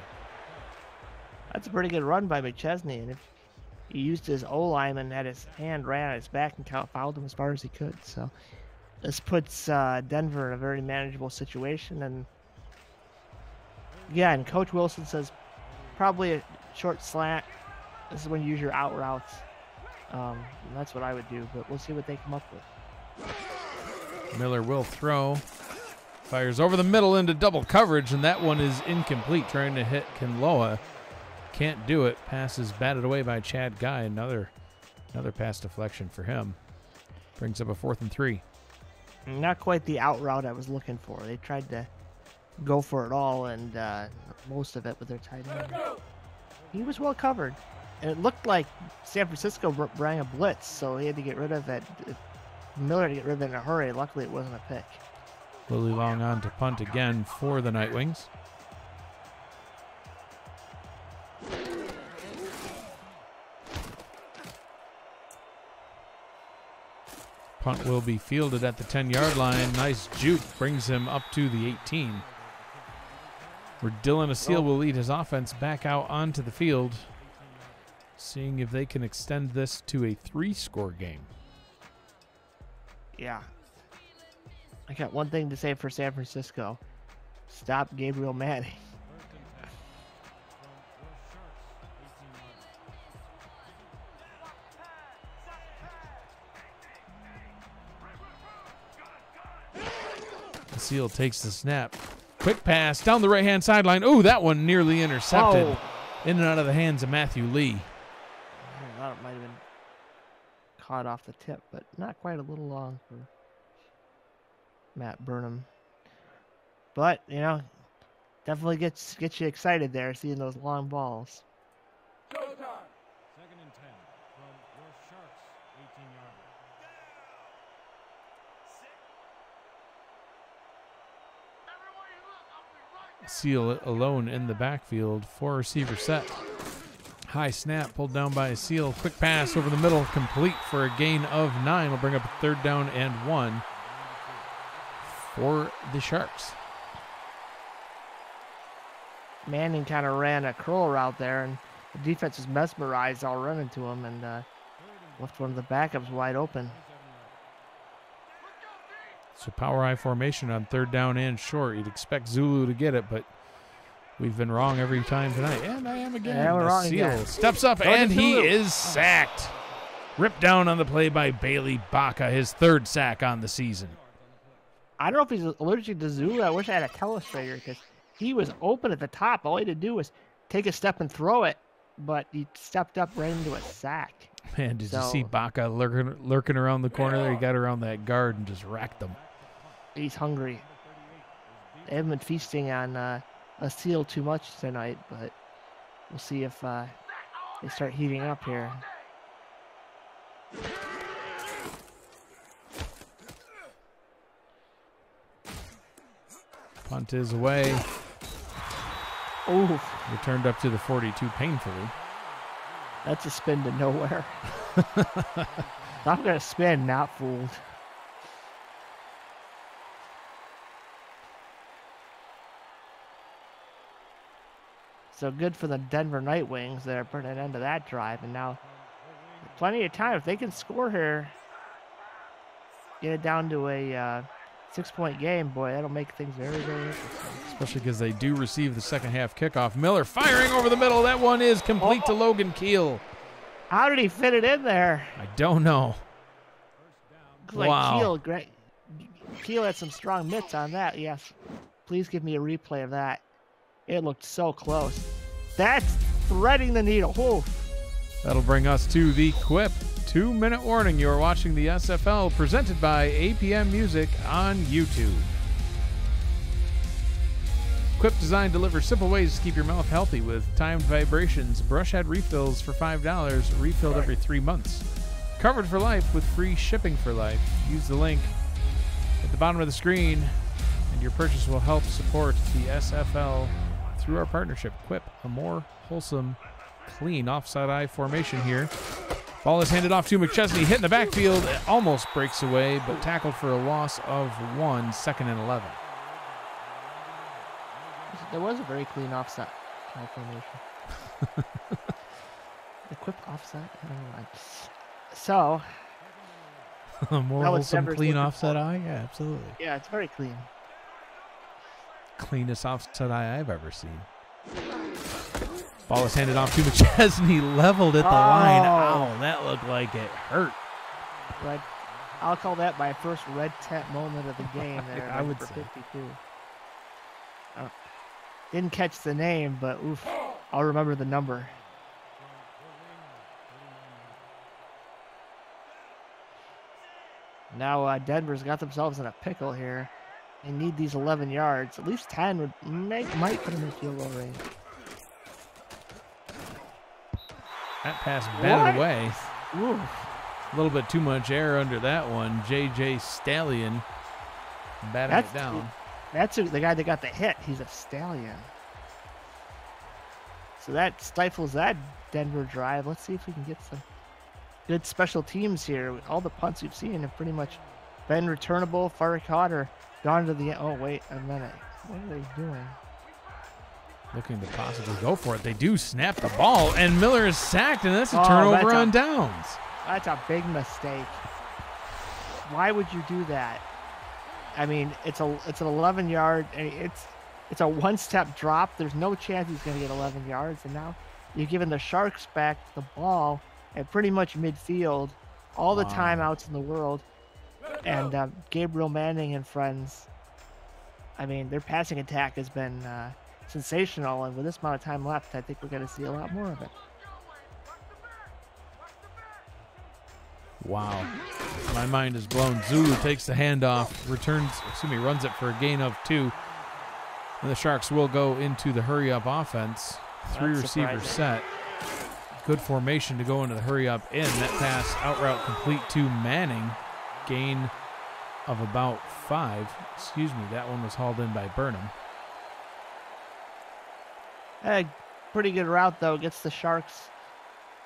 That's a pretty good run by McChesney, and if he used his O-lineman, had his hand right on his back and fouled him as far as he could. So this puts Denver in a very manageable situation. And yeah, and Coach Wilson says probably a short slant. This is when you use your out routes. That's what I would do, but we'll see what they come up with. Miller will throw. Fires over the middle into double coverage, and that one is incomplete. Trying to hit Kinloa. Can't do it. Pass is batted away by Chad Guy. Another pass deflection for him. Brings up a 4th and 3. Not quite the out route I was looking for. They tried to go for it all, and most of it with their tight end. He was well covered. And it looked like San Francisco brought a blitz, so he had to get rid of it. Miller had to get rid of it in a hurry. Luckily, it wasn't a pick. Willie Long on to punt again for the Nightwings. Punt will be fielded at the 10-yard line. Nice juke brings him up to the 18. Where Dylan Asil will lead his offense back out onto the field, seeing if they can extend this to a 3-score game. Yeah. I got one thing to say for San Francisco. Stop Gabriel Manning. Seal takes the snap. Quick pass down the right-hand sideline. Oh, that one nearly intercepted. Oh. In and out of the hands of Matthew Lee. I thought it might have been caught off the tip, but not quite, a little long for Matt Burnham. But, you know, definitely gets you excited there, seeing those long balls. Showtime. 2nd and 10 from your Sharks 18-yarder. Seal alone in the backfield. 4-receiver set. High snap pulled down by Seal. Quick pass over the middle, complete for a gain of 9. Will bring up a 3rd down and 1 for the Sharks. Manning kind of ran a curl route there, and the defense was mesmerized all running to him, and left one of the backups wide open. So power I formation on 3rd down and short. You'd expect Zulu to get it, but we've been wrong every time tonight. And I am again. Yeah, we're wrong Seal again. steps up, and he is sacked. Ripped down on the play by Bailey Baca, his 3rd sack on the season. I don't know if he's allergic to Zulu. I wish I had a telestrator, because he was open at the top. All he had to do was take a step and throw it, but he stepped up right into a sack. Man, did you see Baca lurking around the corner there? He got around that guard and just racked them. He's hungry. They haven't been feasting on a Seal too much tonight, but we'll see if they start heating up here. Punt is away. Ooh, Returned up to the 42 painfully. that's a spin to nowhere. Not gonna spin, not fooled. So good for the Denver Nightwings. They're putting an end to that drive, and now plenty of time. If they can score here, get it down to a 6-point game, boy, that'll make things very, very interesting. Especially because they do receive the second half kickoff. Miller firing over the middle. That one is complete to Logan Keel. How did he fit it in there? I don't know. Like Wow. Keel had some strong mitts on that. Yes. Please give me a replay of that. It looked so close. That's threading the needle. Whoa. That'll bring us to the Quip 2-minute warning. You're watching the SFL presented by APM Music on YouTube. Quip Design delivers simple ways to keep your mouth healthy with timed vibrations, brush head refills for $5, refilled every 3 months. Covered for life with free shipping for life. Use the link at the bottom of the screen, and your purchase will help support the SFL through our partnership. Quip, a more wholesome, clean offside eye formation here. Ball is handed off to McChesney, hit in the backfield. It almost breaks away, but tackled for a loss of 1, 2nd and 11. There was a very clean offside formation. The Quip offside. So, a more wholesome, clean offside eye? Yeah, absolutely. Yeah, it's very clean. Cleanest offside eye I've ever seen. Ball is handed off to McChesney, leveled at the line. Ow, that looked like it hurt. But I'll call that my first red tent moment of the game there. I would for say. 52. Didn't catch the name, but oof, I'll remember the number. Now Denver's got themselves in a pickle here. They need these 11 yards. At least 10 might put them in field goal range. That pass batted away. Ooh. A little bit too much air under that one. J.J. Stallion batting it down. That's the guy that got the hit. He's a Stallion. So that stifles that Denver drive. Let's see if we can get some good special teams here. All the punts we've seen have pretty much been returnable, far caught, or gone to the... Oh, wait a minute. What are they doing? Looking to possibly go for it. They do snap the ball, and Miller is sacked, and that's a turnover on downs. That's a big mistake. Why would you do that? I mean, it's an 11-yard. It's a one-step drop. There's no chance he's going to get 11 yards, and now you're giving the Sharks back the ball at pretty much midfield, all the timeouts in the world, and Gabriel Manning and friends. I mean, their passing attack has been sensational, and with this amount of time left, I think we're going to see a lot more of it. Wow. My mind is blown. Zulu takes the handoff, runs it for a gain of 2. And the Sharks will go into the hurry-up offense. 3 receiver set. Good formation to go into the hurry-up in. That pass out route complete to Manning. Gain of about 5. Excuse me, that one was hauled in by Burnham. Pretty good route, though. Gets the Sharks,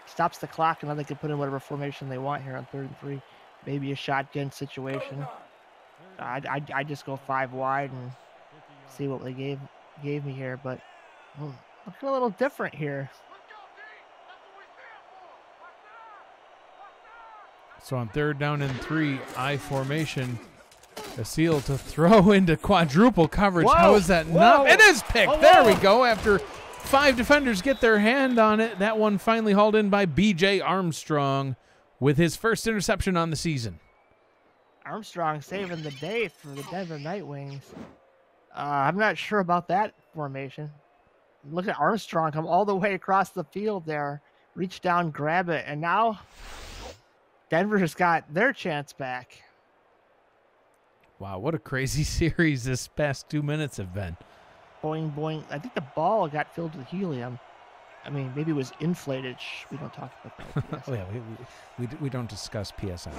stops the clock, and then they can put in whatever formation they want here on 3rd and 3. Maybe a shotgun situation. I just go 5 wide and see what they gave me here, but looking a little different here. So on 3rd down and 3, I formation. Asil to throw into quadruple coverage. Whoa, how is that not? It is picked. There we go. After 5 defenders get their hand on it, that one finally hauled in by B.J. Armstrong with his first interception on the season. Armstrong saving the day for the Denver Nightwings. I'm not sure about that formation. Look at Armstrong come all the way across the field there, reach down, grab it, and now Denver's got their chance back. Wow, what a crazy series this past 2 minutes have been. Boing, boing. I think the ball got filled with helium. I mean, maybe it was inflated. Shh, we don't talk about that. Oh, yeah, we don't discuss PSI.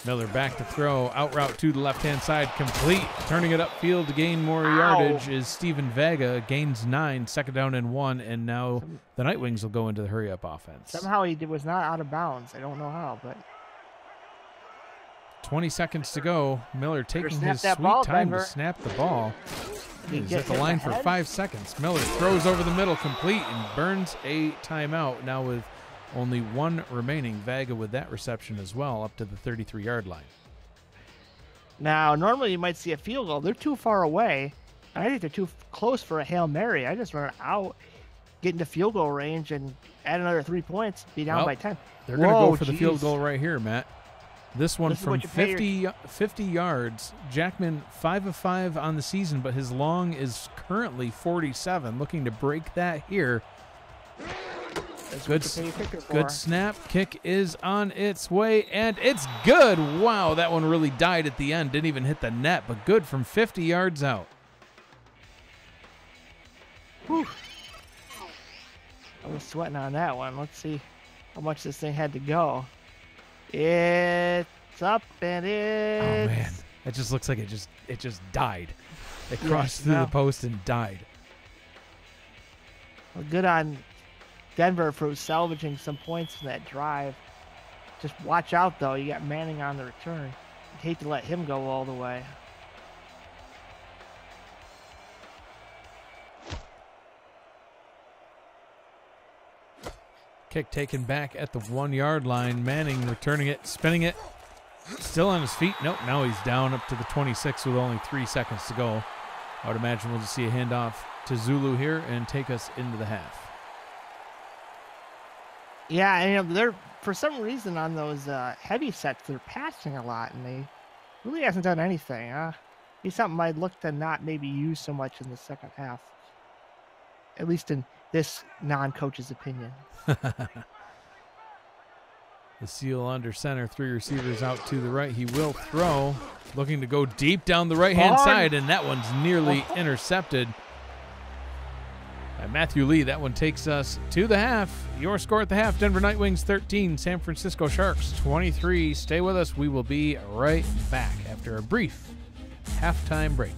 Miller back to throw, out route to the left-hand side, complete. Turning it upfield to gain more yardage is Steven Vega. Gains 9, 2nd down and 1, and now the Nightwings will go into the hurry-up offense. Somehow he was not out of bounds. I don't know how, but 20 seconds to go. Miller taking his sweet ball, time Denver. to snap the ball. He's at the line for 5 seconds. Miller throws over the middle, complete, and burns a timeout. Now with only 1 remaining. Vega with that reception as well, up to the 33-yard line. Now, normally you might see a field goal. They're too far away. I think they're too close for a Hail Mary. I just run it out, get into field goal range, and add another 3 points, be down by 10. They're going to go for the field goal right here, Matt. This one from 50 yards. Jackman 5 of 5 on the season, but his long is currently 47. Looking to break that here. Good snap. Kick is on its way, and it's good. Wow, that one really died at the end. Didn't even hit the net, but good from 50 yards out. Whew. I was sweating on that one. Let's see how much this thing had to go. It It's up, and it's... Oh, man. It just looks like it just died. It crossed through no. the post and died. Well, good on Denver for salvaging some points in that drive. Just watch out, though. You got Manning on the return. I'd hate to let him go all the way. Kick taken back at the 1-yard line. Manning returning it, spinning it. Still on his feet. Nope, now he's down up to the 26 with only 3 seconds to go. I would imagine we'll just see a handoff to Zulu here and take us into the half. Yeah, and they're, for some reason, on those heavy sets, they're passing a lot, and they really hasn't done anything. He's something I'd look to not maybe use so much in the second half, at least in this non-coach's opinion. The seal under center, 3 receivers out to the right. He will throw, looking to go deep down the right-hand side, and that one's nearly intercepted. And Matthew Lee, that one takes us to the half. Your score at the half, Denver Nightwings 13, San Francisco Sharks 23. Stay with us. We will be right back after a brief halftime break.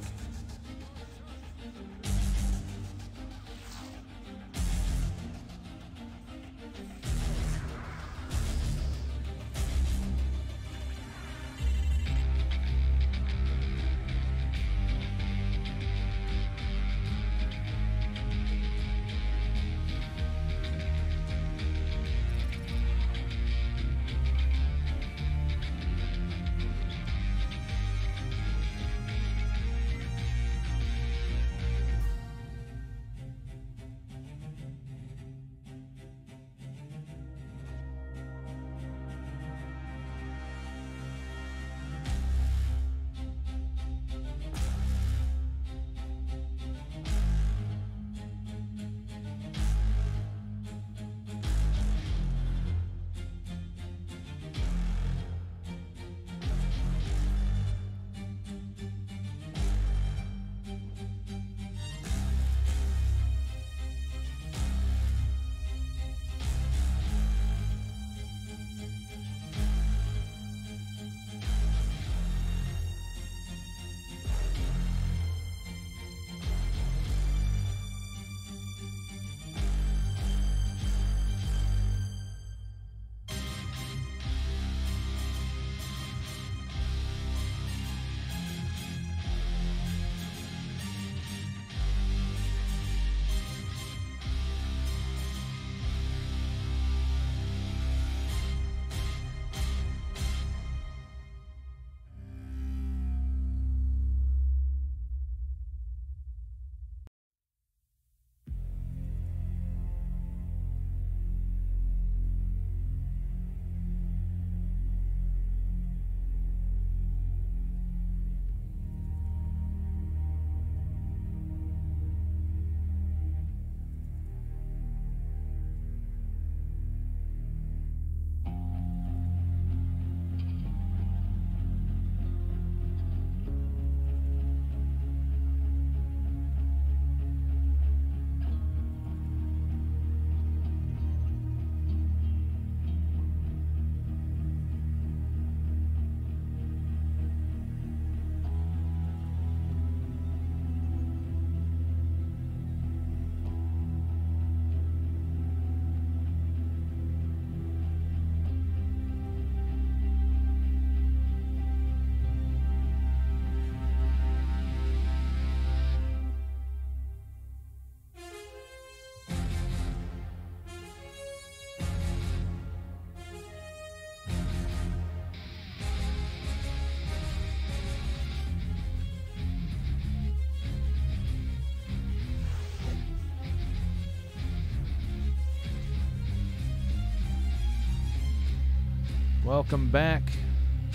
Welcome back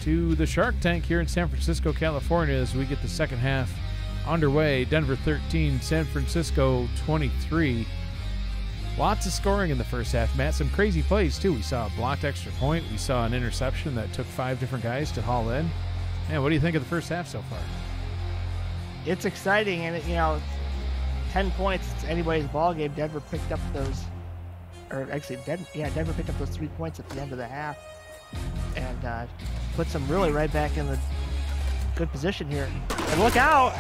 to the Shark Tank here in San Francisco, California, as we get the second half underway. Denver 13, San Francisco 23. Lots of scoring in the first half, Matt. Some crazy plays, too. We saw a blocked extra point. We saw an interception that took 5 different guys to haul in. Man, what do you think of the first half so far? It's exciting, and, 10 points, it's anybody's ball game. Denver picked up those, or actually, Denver picked up those 3 points at the end of the half. And and puts them really right back in the good position here. And look out!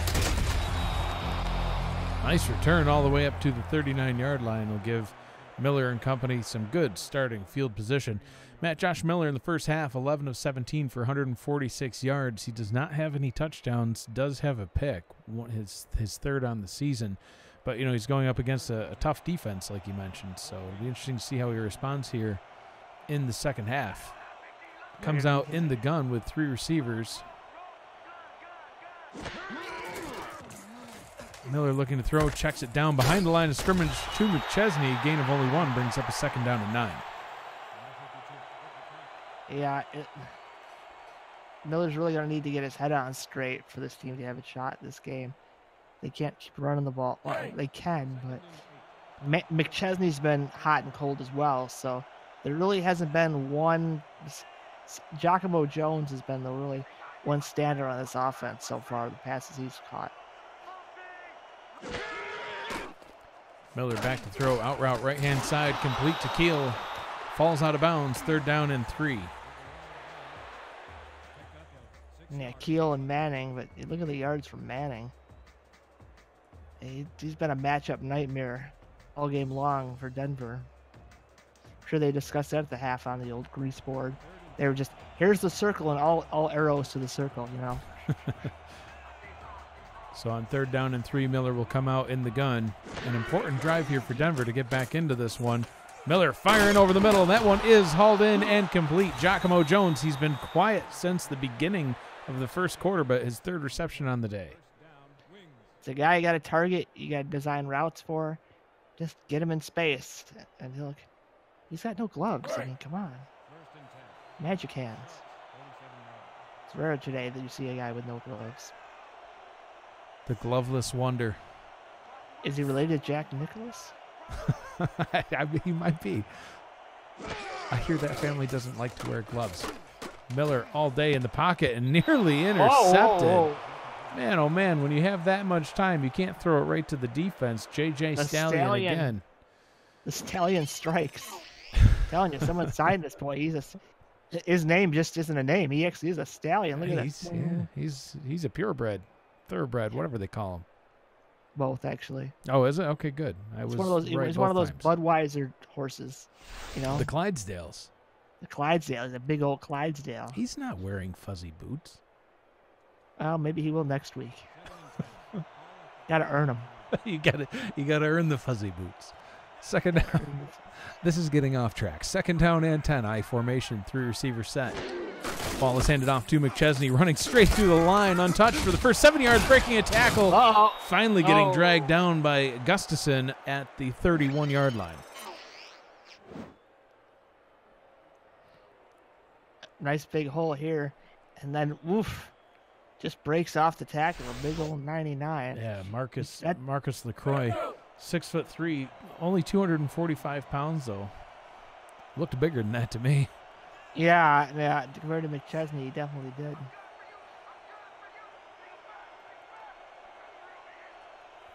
Nice return all the way up to the 39-yard line will give Miller and company some good starting field position. Josh Miller in the first half, 11 of 17 for 146 yards. He does not have any touchdowns, does have a pick, his third on the season. But, he's going up against a tough defense, like you mentioned. So it'll be interesting to see how he responds here in the second half. Comes out in the gun with 3 receivers. Miller looking to throw, checks it down behind the line of scrimmage to McChesney. Gain of only 1 brings up a second down and 9. Yeah, Miller's really going to need to get his head on straight for this team to have a shot at this game. They can't keep running the ball. Well, they can, but McChesney's been hot and cold as well, so there really hasn't been one. Giacomo Jones has been the really one standard on this offense so far, the passes he's caught. Miller back to throw, out route right-hand side, complete to Keel. Falls out of bounds, 3rd down and 3. Yeah, Keel and Manning, but look at the yards from Manning. He's been a matchup nightmare all game long for Denver. I'm sure they discussed that at the half on the old grease board. They were just, here's the circle and all arrows to the circle, So on 3rd down and 3, Miller will come out in the gun. An important drive here for Denver to get back into this one. Miller firing over the middle, and that one is hauled in and complete. Giacomo Jones, he's been quiet since the beginning of the first quarter, but his 3rd reception on the day. It's a guy you got to target, you got to design routes for. Just get him in space. And he's got no gloves. I mean, come on. Magic hands. It's rare today that you see a guy with no gloves. The gloveless wonder. Is he related to Jack Nicklaus? I mean, he might be. I hear that family doesn't like to wear gloves. Miller all day in the pocket and nearly intercepted. Whoa. Man, oh man, when you have that much time, you can't throw it right to the defense. J.J. Stallion again. The Stallion strikes. I'm telling you, someone signed this boy. His name just isn't a name. He actually is a stallion. Look at that. Yeah, he's a purebred, thoroughbred, whatever they call him. Both, actually. Oh, is it? Okay, good. It's one of those Budweiser horses, The Clydesdales. The Clydesdale. The big old Clydesdale. He's not wearing fuzzy boots. Well, maybe he will next week. Gotta earn them. you gotta earn the fuzzy boots. Second down. This is getting off track. 2nd down and 10. I formation, 3 receiver set. Ball is handed off to McChesney, running straight through the line, untouched for the first 7 yards, breaking a tackle. Finally getting dragged down by Gustafson at the 31-yard line. Nice big hole here. And then, woof, just breaks off the tackle. A big old 99. Yeah, Marcus LaCroix, 6'3", only 245 pounds, though. Looked bigger than that to me. Yeah, compared to McChesney, he definitely did.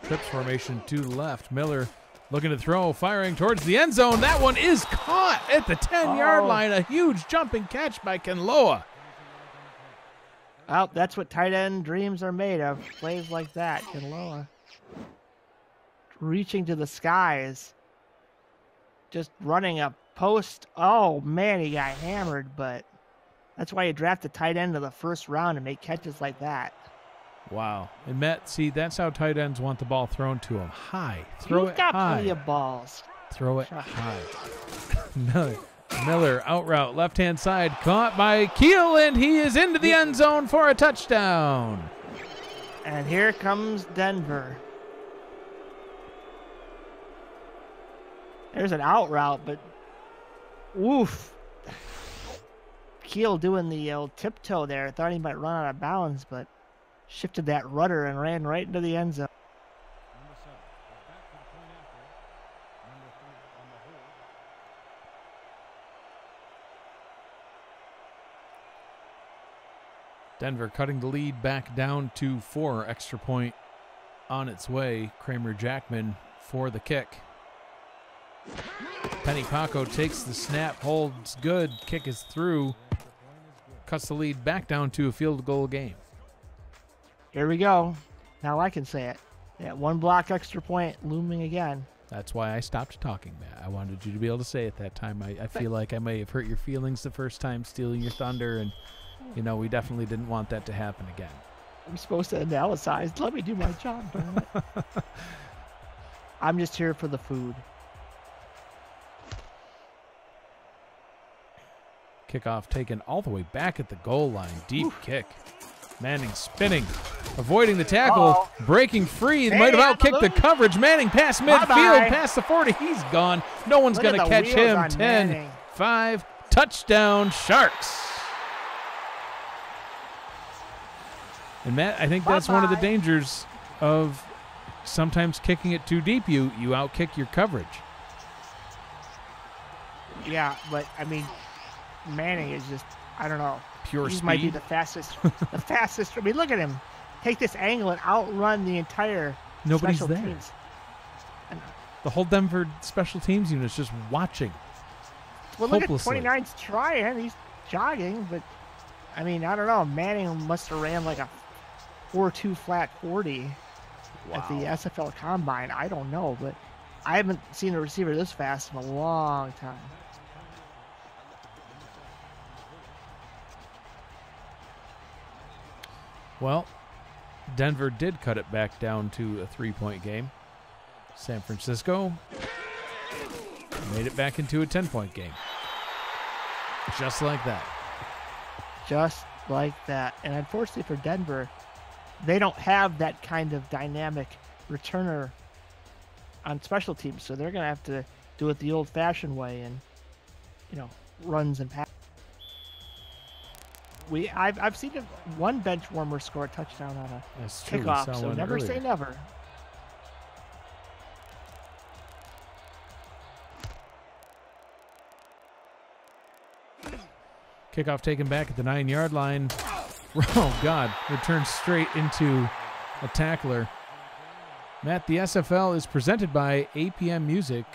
Trips formation to the left. Miller looking to throw, firing towards the end zone. That one is caught at the 10-yard line. A huge jumping catch by Kenloa. Well, that's what tight end dreams are made of. Plays like that. Kenloa reaching to the skies. Just running a post. Oh, man, he got hammered, but that's why you draft a tight end in the first round and make catches like that. Wow. And Matt, see, that's how tight ends want the ball thrown to them. High. Throw it high. You've got plenty of balls. Throw it high. Miller out route, left-hand side, caught by Keel, and he is into the end zone for a touchdown. And here comes Denver. There's an out route, but woof. Keel doing the old tiptoe there. Thought he might run out of bounds, but shifted that rudder and ran right into the end zone. Denver cutting the lead back down to 4. Extra point on its way. Kramer Jackman for the kick. Penny Paco takes the snap, holds good. Kick is through. cuts the lead back down to a field goal game. Here we go. Now I can say it. Yeah, 1 block extra point looming again. That's why I stopped talking, Matt. I wanted you to be able to say it that time. I feel like I may have hurt your feelings the first time stealing your thunder, and, you know, we definitely didn't want that to happen again. I'm supposed to analyze. Let me do my job, damn it. I'm just here for the food. Kickoff taken all the way back at the goal line. Deep kick. Manning spinning, avoiding the tackle, breaking free. He might have outkicked the coverage. Manning past midfield, past the 40. He's gone. No one's going to catch him. 10, 5, touchdown Sharks. And Matt, I think that's one of the dangers of sometimes kicking it too deep. You outkick your coverage. Yeah, but I mean, Manning is just, I don't know. Pure speed. He might be the fastest. The fastest. I mean, look at him. Take this angle and outrun the entire Nobody's special there. teams. The whole Denver special teams unit is just watching. Well, look at 29's trying. He's jogging, but I mean, I don't know. Manning must have ran like a 4.2 flat 40 at the SFL Combine. I don't know, but I haven't seen a receiver this fast in a long time. Well, Denver did cut it back down to a 3-point game. San Francisco made it back into a 10-point game. Just like that. Just like that. And unfortunately for Denver, they don't have that kind of dynamic returner on special teams, so they're going to have to do it the old-fashioned way and, you know, runs and passes. I've seen one bench warmer score a touchdown on a kickoff, so never say never. Kickoff taken back at the 9-yard line. Oh, God. Returns straight into a tackler. Matt, the SFL is presented by APM Music,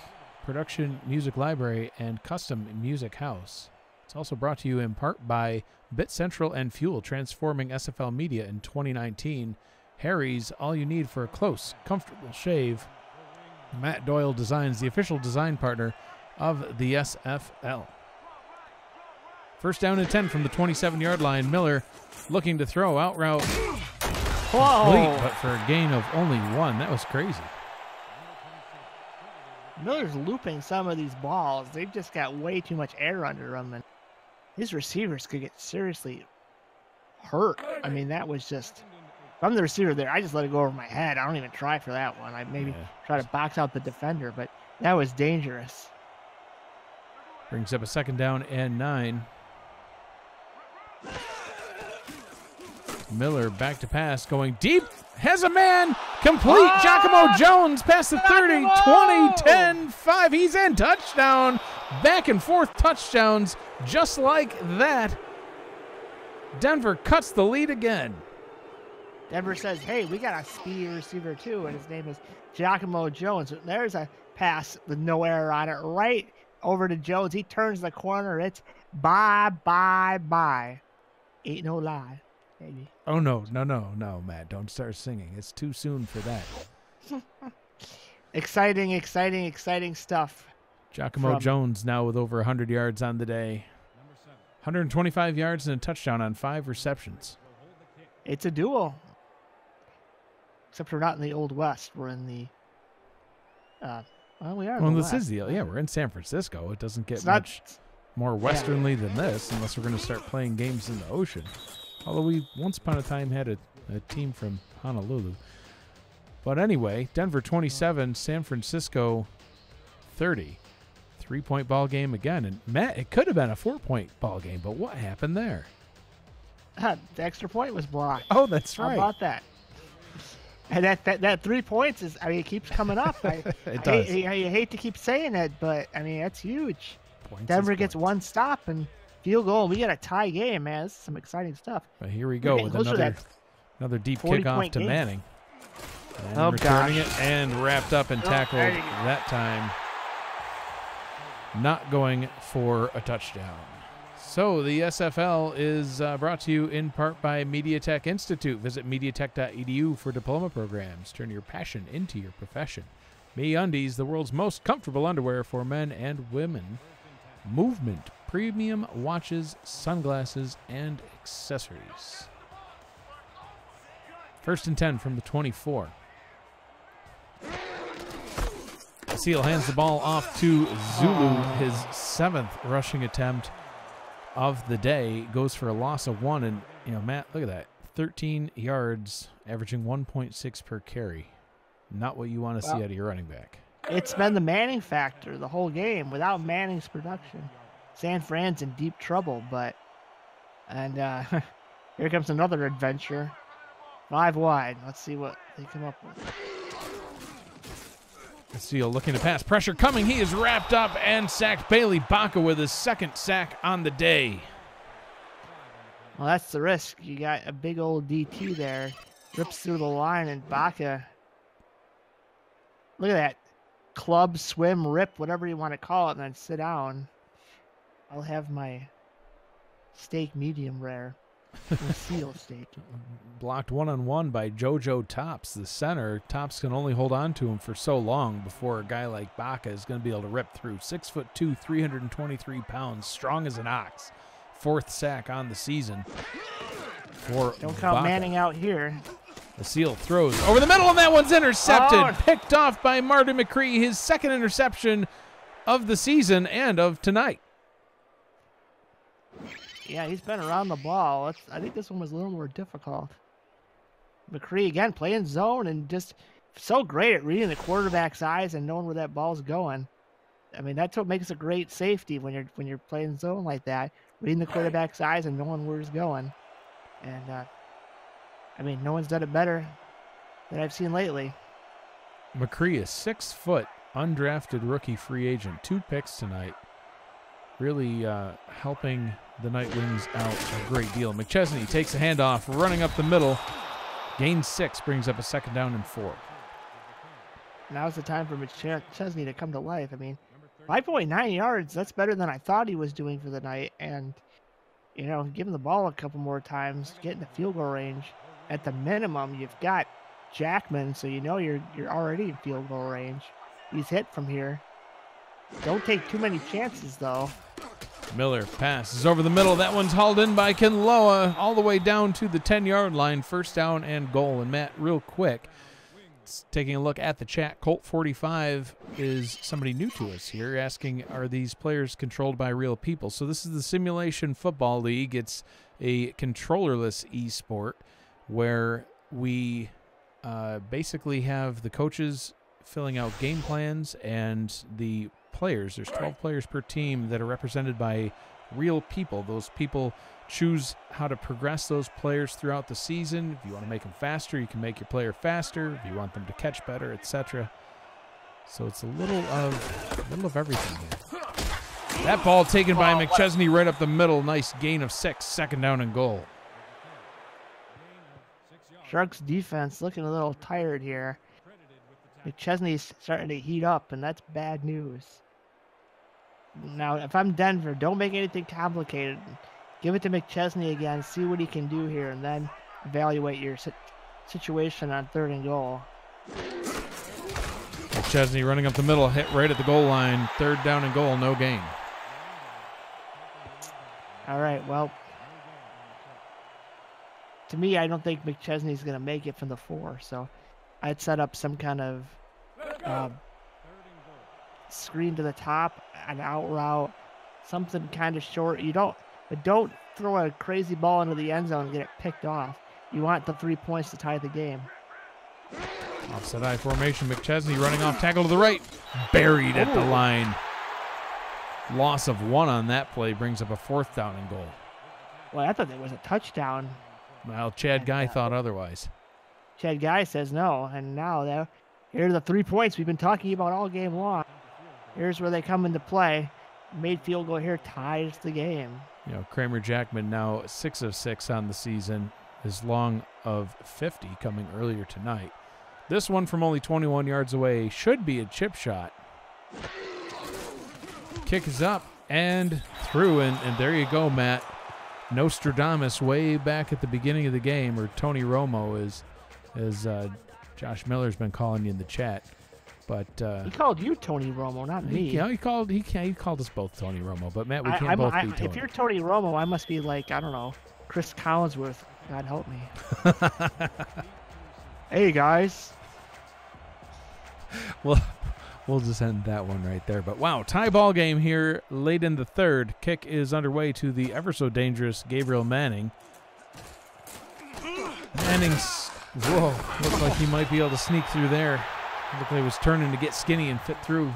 Production Music Library, and Custom Music House. It's also brought to you in part by Bit Central and Fuel, transforming SFL media in 2019. Harry's, all you need for a close, comfortable shave. Matt Doyle Designs, the official design partner of the SFL. First down and 10 from the 27-yard line. Miller looking to throw out route. Complete, but for a gain of only 1. That was crazy. Miller's looping some of these balls. They've just got way too much air under them, and his receivers could get seriously hurt. I mean, that was just, if I'm the receiver there, I just let it go over my head. I don't even try for that one. I maybe try to box out the defender, but that was dangerous. Brings up a 2nd down and 9. Miller back to pass, going deep, has a man, complete. Giacomo Jones past the 30, 20, 10, 5. He's in, touchdown. Back and forth touchdowns just like that. Denver cuts the lead again. Denver says, hey, we got a speedy receiver too, and his name is Giacomo Jones. There's a pass with no error on it right over to Jones. He turns the corner. It's bye, bye, bye. Ain't no lie, baby. Oh, no, Matt. Don't start singing. It's too soon for that. Exciting, exciting, exciting stuff. Giacomo Jones now with over 100 yards on the day. 125 yards and a touchdown on 5 receptions. It's a duel. Except we're not in the Old West. We're in the... well, we are. Well, this is the... Yeah, we're in San Francisco. It doesn't get much more westernly than this unless we're going to start playing games in the ocean. Although we once upon a time had a team from Honolulu. But anyway, Denver 27, San Francisco 30. 3-point ball game again. And Matt, it could have been a 4-point ball game, but what happened there? The extra point was blocked. Oh, that's right. How about that? And that 3 points is, I mean, it keeps coming up. It does. I hate to keep saying it, but I mean, that's huge. Points Denver gets one stop and field goal. We got a tie game, man. This is some exciting stuff. But here we go with another deep kickoff to Manning. And returning it and wrapped up and tackled that time. Not going for a touchdown. So the SFL is brought to you in part by MediaTek Institute. Visit mediatek.edu for diploma programs. Turn your passion into your profession. MeUndies, the world's most comfortable underwear for men and women. Movement, premium watches, sunglasses, and accessories. 1st and 10 from the 24. Seal hands the ball off to Zulu, his 7th rushing attempt of the day. Goes for a loss of 1, and Matt, look at that, 13 yards, averaging 1.6 per carry. Not what you want to see out of your running back. It's been the Manning factor the whole game. Without Manning's production, San Fran's in deep trouble. And here comes another adventure. 5 wide. Let's see what they come up with. Seal looking to pass. Pressure coming. He is wrapped up and sacked. Bailey Baca with his 2nd sack on the day. Well, that's the risk. You got a big old DT there. Rips through the line, and Baca, look at that. Club, swim, rip, whatever you want to call it, and then sit down. I'll have my steak medium rare. Seal steak. Blocked 1-on-1 by JoJo Tops, the center. Tops can only hold on to him for so long before a guy like Baca is going to be able to rip through. 6'2", 323 pounds, strong as an ox. 4th sack on the season for Don't count Baca. Manning out here. The Seal throws over the middle, and that one's intercepted. Oh. Picked off by Martin McCree, his 2nd interception of the season and of tonight. Yeah, he's been around the ball. I think this one was a little more difficult. McCree, again, playing zone and just so great at reading the quarterback's eyes and knowing where that ball's going. I mean, that's what makes a great safety when you're playing zone like that, reading the quarterback's eyes and knowing where he's going. And, I mean, no one's done it better than I've seen lately. McCree, a 6-foot undrafted rookie free agent. 2 picks tonight. Really helping the Nightwings out a great deal. McChesney takes a handoff, running up the middle. Gain 6, brings up a 2nd down and 4. Now's the time for McChesney to come to life. I mean, 5.9 yards, that's better than I thought he was doing for the night. And, give him the ball a couple more times, get in the field goal range. At the minimum, you've got Jackman, so you're already in field goal range. He's hit from here. Don't take too many chances, though. Miller passes over the middle. That one's hauled in by Kinloa all the way down to the 10-yard line. 1st down and goal. And Matt, real quick, taking a look at the chat, Colt45 is somebody new to us here, asking, are these players controlled by real people? So this is the Simulation Football League. It's a controllerless esport where we basically have the coaches filling out game plans and the players. There's 12 players per team that are represented by real people. Those people choose how to progress those players throughout the season. If you want to make them faster, you can make your player faster. If you want them to catch better, etc. So it's a little of everything here. That ball taken by McChesney right up the middle. Nice gain of 6. 2nd down and goal. Sharks defense looking a little tired here. McChesney's starting to heat up, and that's bad news. Now, if I'm Denver, don't make anything complicated. Give it to McChesney again, see what he can do here, and then evaluate your situation on 3rd and goal. McChesney running up the middle, hit right at the goal line. 3rd down and goal, no gain. All right, well, to me, I don't think McChesney's going to make it from the 4, so I'd set up some kind of screen to the top, an out route, something kind of short. But don't throw a crazy ball into the end zone and get it picked off. You want the 3 points to tie the game. Offset I formation. McChesney running off tackle to the right. Buried at the line. Loss of 1 on that play brings up a 4th down and goal. Well, I thought that was a touchdown. Well, Chad Guy thought otherwise. Chad Guy says no, and now here are the 3 points we've been talking about all game long. Here's where they come into play. Made field goal here, ties the game. Kramer Jackman now 6 of 6 on the season, his long of 50 coming earlier tonight. This one from only 21 yards away should be a chip shot. Kick is up, and through, and there you go, Matt. Nostradamus way back at the beginning of the game, or Tony Romo, as Josh Miller's been calling you in the chat. But he called you Tony Romo, not me. He called us both Tony Romo. But Matt, we can't both be Tony. If you're Tony Romo, I must be like, I don't know, Chris Collinsworth. God help me. Hey guys. Well, we'll just end that one right there. But wow, tie ball game here late in the third. Kick is underway to the ever so dangerous Gabriel Manning. Manning's, whoa, looked like he might be able to sneak through there. Looked like he was turning to get skinny and fit through.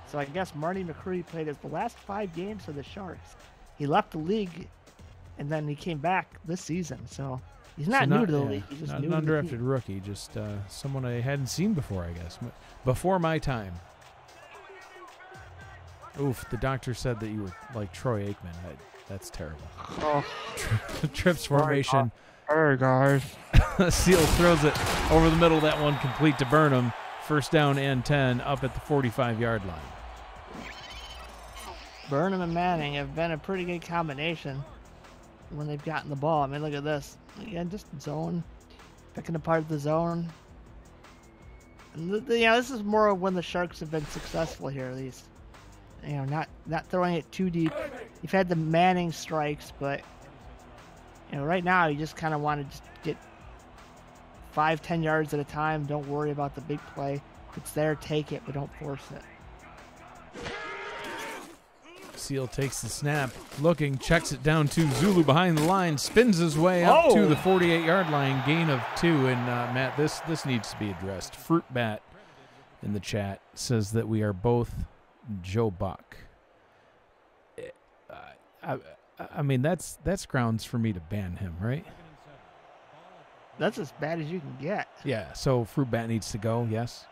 So I guess Marty McCreary played the last 5 games for the Sharks. He left the league, and then he came back this season. So he's not new to the league. He's just not new an to the undrafted team. rookie, just someone I hadn't seen before, I guess. Before my time. Oof, the doctor said that you were like Troy Aikman. That's terrible. Oh. Trips formation. Hey, guys. Seal throws it over the middle. That one complete to Burnham. First down and 10 up at the 45-yard line. Burnham and Manning have been a pretty good combination when they've gotten the ball. I mean, look at this. Again, just zone, picking apart the zone. And this is more of when the Sharks have been successful here, at least. Not throwing it too deep. You've had the Manning strikes, but right now you just kind of want to just get 5-10 yards at a time. Don't worry about the big play. If it's there, take it, but don't force it. Seal takes the snap, looking, checks it down to Zulu behind the line, spins his way up to the 48-yard line, gain of 2. And Matt, this needs to be addressed. Fruit Bat in the chat says that we are both Joe Buck. I mean, that's grounds for me to ban him, right? That's as bad as you can get. Yeah, so Fruit Bat needs to go, yes?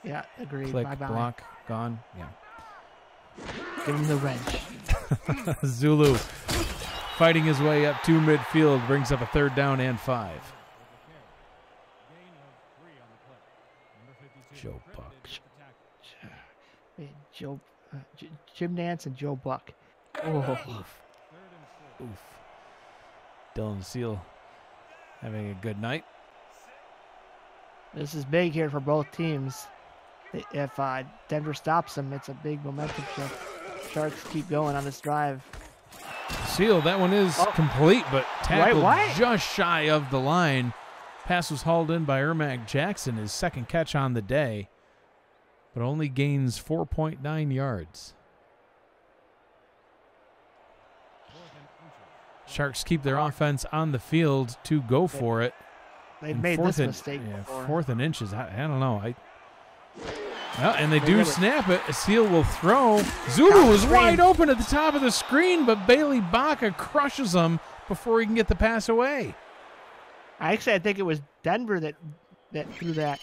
Yeah, agreed. Click, bye-bye. block, gone, yeah. Give him the wrench. Zulu fighting his way up to midfield, brings up a 3rd down and 5. Joe Buck. Jim Nance and Joe Buck. Oh. Oof. Dylan Seal having a good night. This is big here for both teams. If Denver stops them, it's a big momentum shift. Sharks keep going on this drive. Seal, that one is complete, but tackled Why? just shy of the line. Pass was hauled in by Ermac Jackson, his 2nd catch on the day, but only gains 4.9 yards. Sharks keep their offense on the field to go for it. They've made this mistake before. 4th and inches. I don't know. And they do snap it. Seal will throw. Zulu was wide open at the top of the screen, but Bailey Baca crushes him before he can get the pass away. I think it was Denver that threw that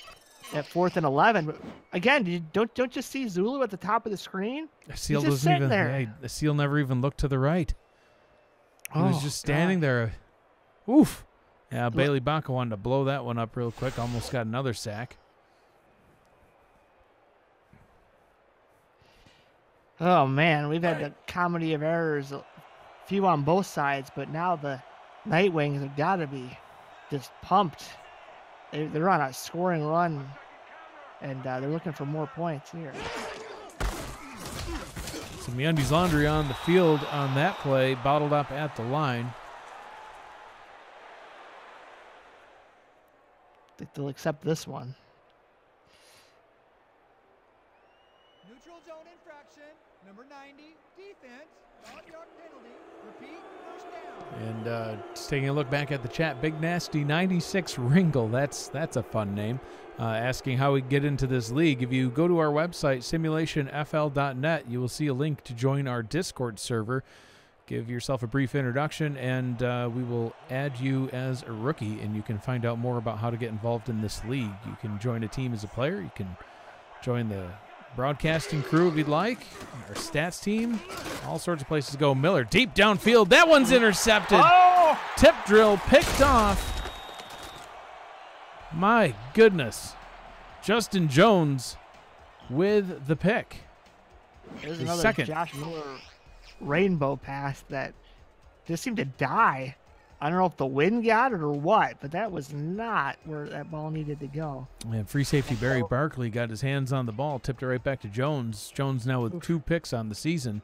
4th and 11. But again, don't you see Zulu at the top of the screen? Seal He's just doesn't even. there. Yeah, the Seal never even looked to the right. He was just standing there. Oof. Yeah, Bailey Baca wanted to blow that one up real quick. Almost got another sack. Oh, man, we've had the comedy of errors, a few on both sides, but now the Nightwings have got to be just pumped. They're on a scoring run, and they're looking for more points here. So MeUndies Laundry on the field on that play, bottled up at the line. I think they'll accept this one. Neutral zone infraction, number 90, defense, 5-yard penalty, repeat, first down. And just taking a look back at the chat, Big Nasty 96 Ringle, that's a fun name, asking how we get into this league. If you go to our website, simulationfl.net, you will see a link to join our Discord server. Give yourself a brief introduction, and we will add you as a rookie, and you can find out more about how to get involved in this league. You can join a team as a player. You can join the broadcasting crew if you'd like, our stats team, all sorts of places to go. Miller deep downfield. That one's intercepted. Oh! Tip drill picked off. My goodness. Justin Jones with the pick. There's His another second. Josh Miller rainbow pass that just seemed to die. I don't know if the wind got it or what, but that was not where that ball needed to go. And free safety Barry Barkley got his hands on the ball, tipped it right back to Jones. Jones now with 2 picks on the season.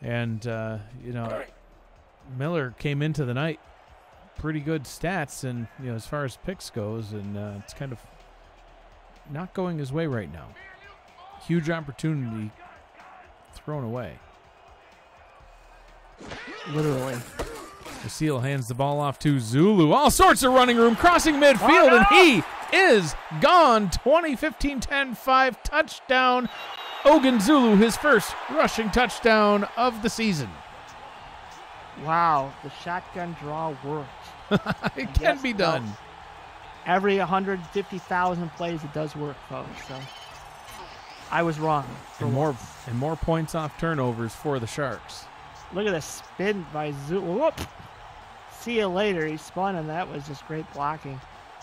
And, Miller came into the night pretty good stats and, as far as picks goes, and it's kind of not going his way right now. Huge opportunity thrown away. Literally. Vasile hands the ball off to Zulu. All sorts of running room, crossing midfield, and he is gone. 20-15-10-5 touchdown. Ogun Zulu, his first rushing touchdown of the season. Wow, the shotgun draw worked. It can be done. Every 150,000 plays, it does work, folks. So I was wrong. And more points off turnovers for the Sharks. Look at the spin by Zulu. Whoop. See you later. He spun, and that was just great blocking.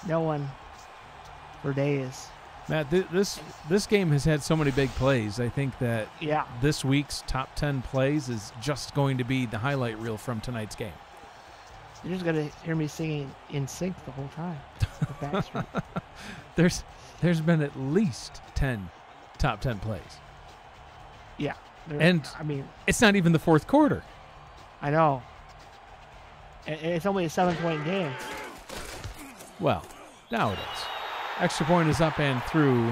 No one for days. Matt, this game has had so many big plays. I think that this week's top 10 plays is just going to be the highlight reel from tonight's game. You're just going to hear me singing in sync the whole time. There's been at least 10 top 10 plays. Yeah. And I mean, it's not even the fourth quarter. I know. And it's only a 7-point game. Well, now it is. Extra point is up and through.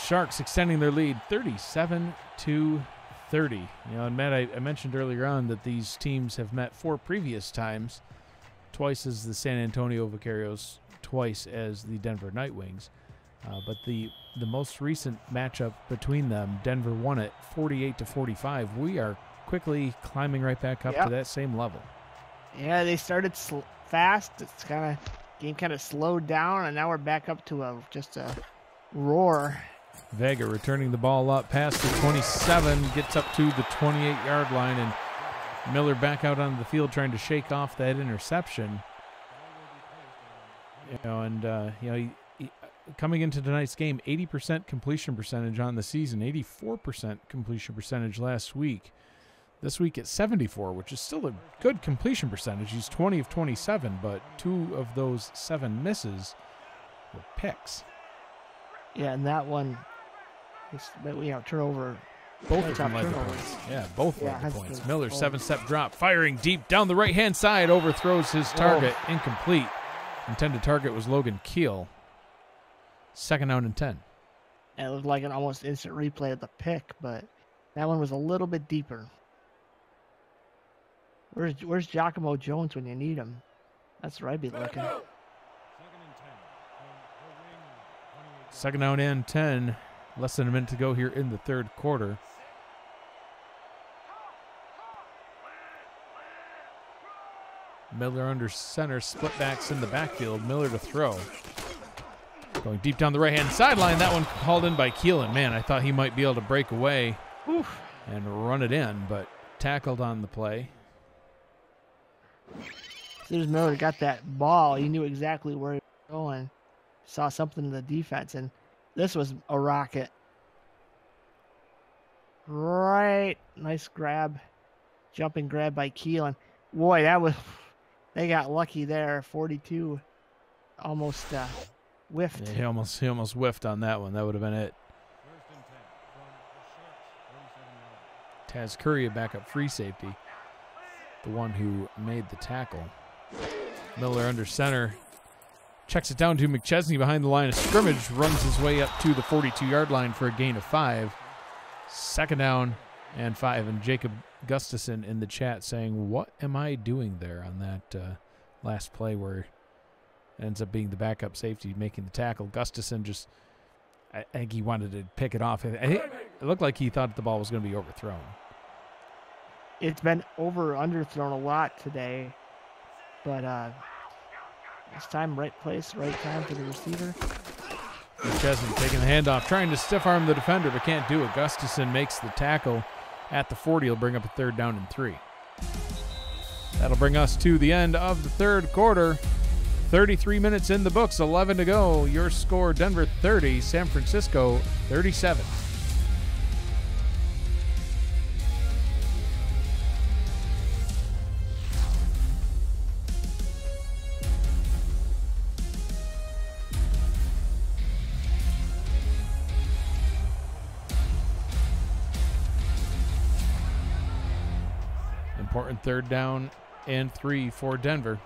Sharks extending their lead 37-30. And Matt, I mentioned earlier on that these teams have met 4 previous times. Twice as the San Antonio Vaqueros, twice as the Denver Nightwings. But the most recent matchup between them, Denver won it 48-45. We are quickly climbing right back up to that same level. Yeah, they started fast. It's game kind of slowed down, and now we're back up to just a roar. Vega returning the ball up past the 27, gets up to the 28-yard line, and Miller back out on the field trying to shake off that interception. Coming into tonight's game, 80% completion percentage on the season, 84% completion percentage last week. This week at 74, which is still a good completion percentage. He's 20 of 27, but 2 of those 7 misses were picks. Yeah, and that one, turnover. Both of them led to points. Yeah, both led to points. Miller, 7-step drop, firing deep down the right-hand side, overthrows his target, incomplete. Intended target was Logan Keel. 2nd down and 10. And it looked like an almost instant replay of the pick, but that one was a little bit deeper. Where's Giacomo Jones when you need him? That's where I'd be looking. 2nd down and 10. Less than a minute to go here in the third quarter. Miller under center, split backs in the backfield. Miller to throw. Going deep down the right-hand sideline. That one called in by Keelan. Man, I thought he might be able to break away and run it in, but tackled on the play. As soon as Miller got that ball, he knew exactly where he was going. Saw something in the defense, and this was a rocket. Right. Nice grab. Jumping grab by Keelan. Boy, they got lucky there. 42 almost whiffed. Yeah, he almost whiffed on that one. That would have been it. Taz Curry, a backup free safety, the one who made the tackle. Miller under center. Checks it down to McChesney behind the line of scrimmage. Runs his way up to the 42-yard line for a gain of 5. 2nd down and 5. And Jacob Gustafson in the chat saying, what am I doing there on that last play where it ends up being the backup safety making the tackle? Gustafson just, I think he wanted to pick it off. It looked like he thought the ball was going to be overthrown. It's been underthrown a lot today, but this time, right place, right time for the receiver. McChesney taking the handoff, trying to stiff arm the defender, but can't do it. Gustafson makes the tackle at the 40. He'll bring up a 3rd down and 3. That'll bring us to the end of the third quarter. 33 minutes in the books, 11 to go. Your score, Denver 30, San Francisco 37. Important third down and 3 for Denver.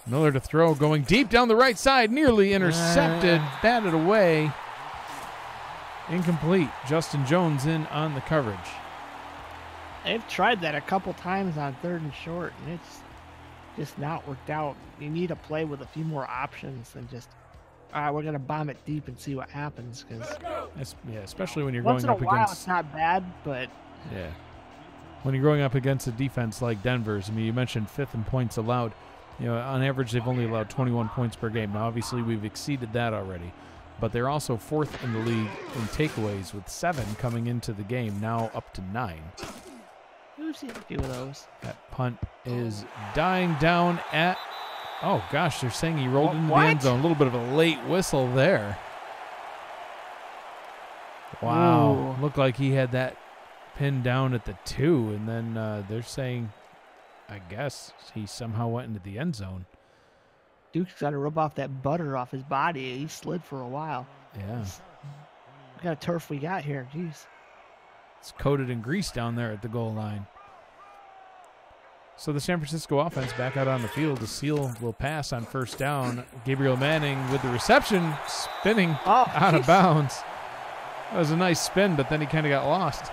Miller to throw, going deep down the right side, nearly intercepted, batted away. Incomplete. Justin Jones in on the coverage. They've tried that a couple times on 3rd and short, and it's just not worked out. You need to play with a few more options than just, all right, we're going to bomb it deep and see what happens. Cause yeah, especially when you're once going in up a while, against. it's not bad, but Yeah. When you're going up against a defense like Denver's, I mean, you mentioned 5th in points allowed. You know, on average, they've only allowed 21 points per game. Now, obviously, we've exceeded that already. But they're also 4th in the league in takeaways with 7 coming into the game, now up to 9. who's seen a few of those? That punt is dying down at, oh gosh, they're saying he rolled into the What? end zone. A little bit of a late whistle there. Wow. Ooh. Looked like he had that pinned down at the 2, and then they're saying, I guess, he somehow went into the end zone. Duke's got to rub off that butter off his body. He slid for a while. Yeah. What kind of turf we got here? Jeez. It's coated in grease down there at the goal line. So the San Francisco offense back out on the field. The Seal will pass on 1st down. Gabriel Manning with the reception, spinning out of bounds. That was a nice spin, but then he kind of got lost.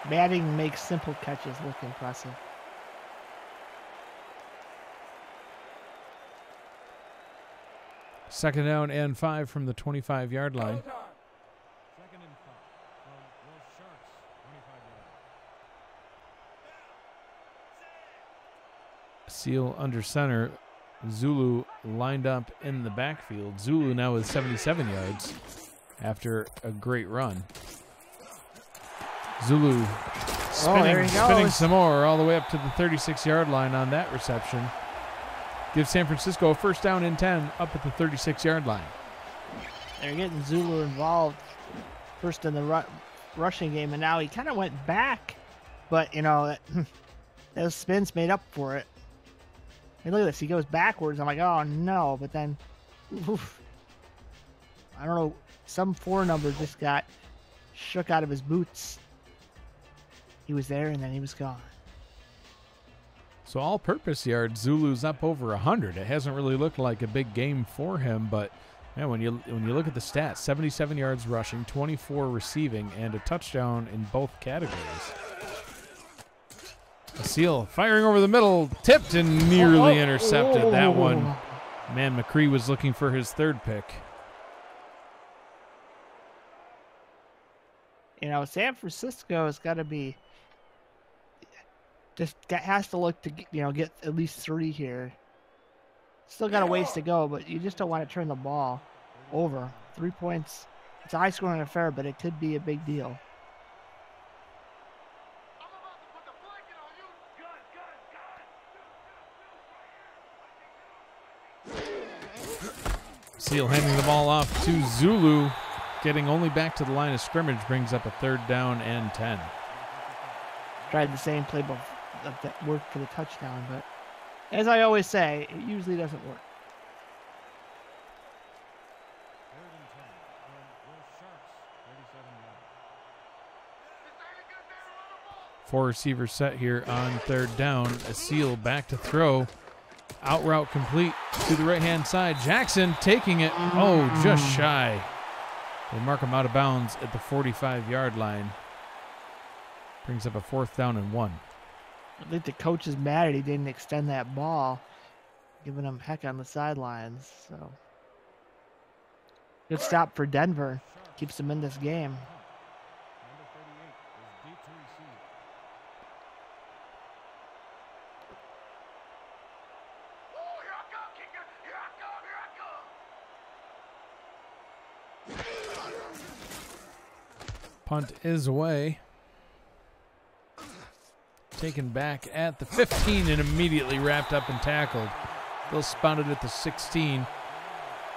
Manning makes simple catches look impressive. Second down and 5 from the 25-yard line. Second and 5 from Will Sharks, 25 yards. Seal under center. Zulu lined up in the backfield. Zulu now with 77 yards after a great run. Zulu spinning some more all the way up to the 36-yard line on that reception. Gives San Francisco a 1st down and 10 up at the 36-yard line. They're getting Zulu involved first in the rushing game, and now he kind of went back. But, you know, those spins made up for it. And look at this. He goes backwards. I'm like, oh, no. But then, oof, I don't know, some 4 number just got shook out of his boots. He was there, and then he was gone. So all-purpose yards, Zulu's up over 100. It hasn't really looked like a big game for him, but man, when you look at the stats, 77 yards rushing, 24 receiving, and a touchdown in both categories. A Seal firing over the middle, tipped and nearly intercepted that one. Man, McCree was looking for his 3rd pick. You know, San Francisco has got to be has to look to, you know, get at least 3 here. Still got a ways to go, but you just don't want to turn the ball over. 3 points. It's a high-scoring affair, but it could be a big deal. Seal handing the ball off to Zulu. Getting only back to the line of scrimmage brings up a 3rd down and 10. Tried the same playbook that worked for the touchdown, but as I always say, it usually doesn't work. 3rd and 10 from Will Sharks, 37 yards. 4 receivers set here on 3rd down. A Seal back to throw. Out route complete to the right-hand side. Jackson taking it. Oh, just shy. They mark him out of bounds at the 45-yard line. Brings up a 4th down and 1. I think the coach is mad that he didn't extend that ball, giving him heck on the sidelines. So good stop for Denver. Keeps them in this game. Number 38 is deep to receive. Oh, here I come, kicker. Here I come. Punt is away. taken back at the 15 and immediately wrapped up and tackled. Bill spotted at the 16.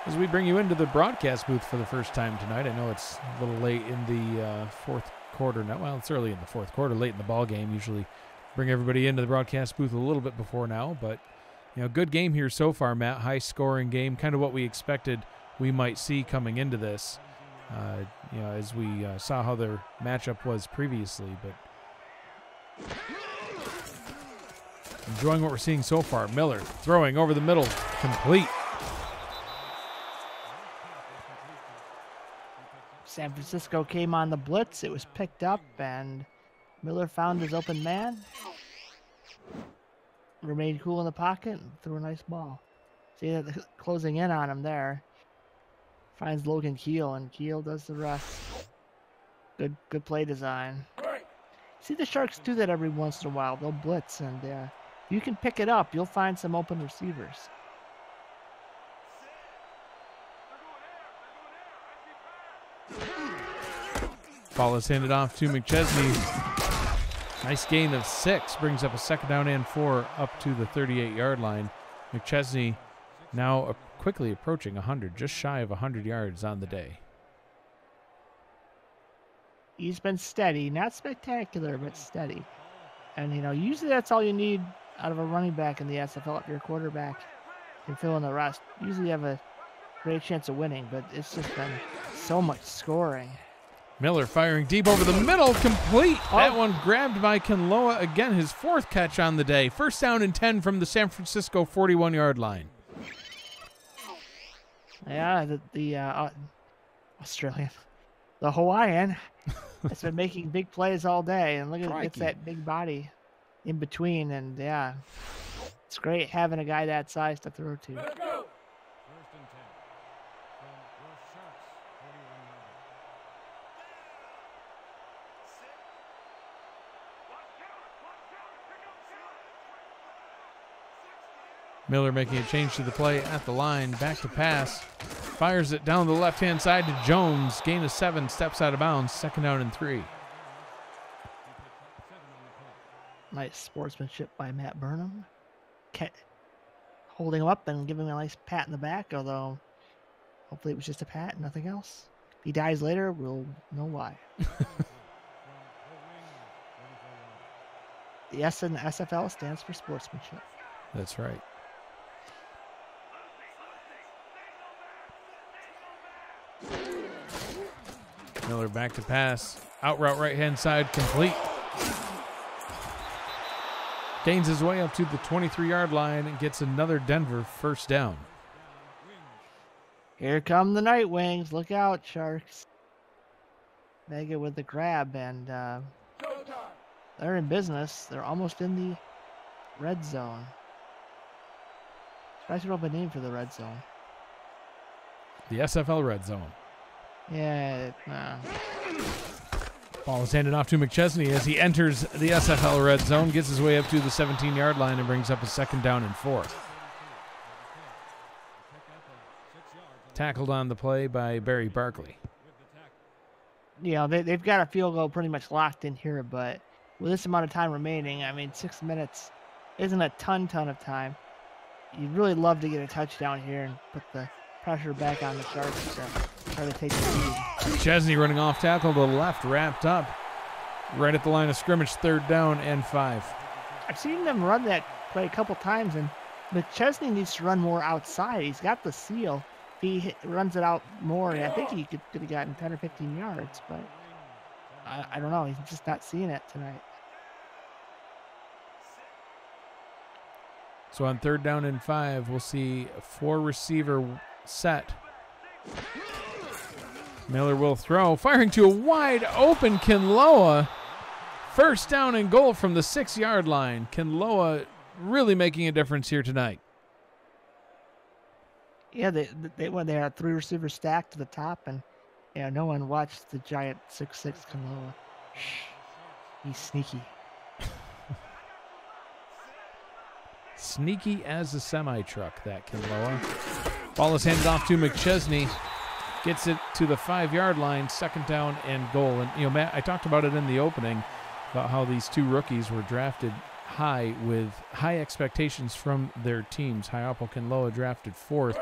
As we bring you into the broadcast booth for the first time tonight, I know it's a little late in the fourth quarter now. Well, it's early in the fourth quarter, late in the ball game. Usually bring everybody into the broadcast booth a little bit before now, but good game here so far, Matt. High-scoring game, kind of what we expected we might see coming into this. As we saw how their matchup was previously, but enjoying what we're seeing so far. Miller throwing over the middle, complete. San Francisco came on the blitz. It was picked up, and Miller found his open man. Remained cool in the pocket and threw a nice ball. See that closing in on him there. Finds Logan Keel, and Keel does the rest. Good play design. See, the Sharks do that every once in a while. They'll blitz, and you can pick it up. You'll find some open receivers. Ball is handed off to McChesney. Nice gain of 6. Brings up a 2nd down and 4 up to the 38-yard line. McChesney now quickly approaching 100, just shy of 100 yards on the day. He's been steady. Not spectacular, but steady. And, usually that's all you need out of a running back in the SFL. If your quarterback can fill in the rest, usually you have a great chance of winning, but it's just been so much scoring. Miller firing deep over the middle, complete. That one grabbed by Kinloa. Again, his 4th catch on the day. 1st down and 10 from the San Francisco 41-yard line. Yeah, the Australian, the Hawaiian, has been making big plays all day. And look at that big body in between. And, yeah, it's great having a guy that size to throw to. Miller making a change to the play at the line. Back to pass. Fires it down the left-hand side to Jones. Gain of 7. Steps out of bounds. 2nd down and 3. Nice sportsmanship by Matt Burnham. Holding him up and giving him a nice pat in the back, although hopefully it was just a pat, nothing else. If he dies later, we'll know why. The S in the SFL stands for sportsmanship. That's right. Miller back to pass. Out route right-hand side, complete. Gains his way up to the 23-yard line and gets another Denver 1st down. Here come the Nightwings. Look out, Sharks. Mega with the grab, and they're in business. They're almost in the red zone. Surprised we don't have a name for the red zone. The SFL red zone. Yeah. Ball is handed off to McChesney as he enters the SFL red zone, gets his way up to the 17-yard line and brings up a 2nd down and 4. Tackled on the play by Barry Barkley. They've got a field goal pretty much locked in here, but with this amount of time remaining, 6 minutes isn't a ton of time. You'd really love to get a touchdown here and put the pressure back on the Sharks to try to take the lead. Chesney running off tackle to the left, wrapped up right at the line of scrimmage, 3rd down and 5. I've seen them run that play a couple times, and McChesney needs to run more outside. He's got the seal. He runs it out more, and I think he could have gotten 10 or 15 yards, but I don't know. He's just not seeing it tonight. So on 3rd down and 5, we'll see a 4-receiver set. Miller will throw, firing to a wide open Kinloa. 1st down and goal from the 6-yard line. Kinloa really making a difference here tonight. Yeah, they had 3 receivers stacked to the top, and no one watched the giant 6'6" Kinloa. Shh, he's sneaky. Sneaky as a semi-truck, that Kinloa. Ball is handed off to McChesney. Gets it to the 5-yard line, 2nd down and goal. And, Matt, I talked about it in the opening. about how these two rookies were drafted high with high expectations from their teams. Haiapo Kinloa drafted 4th,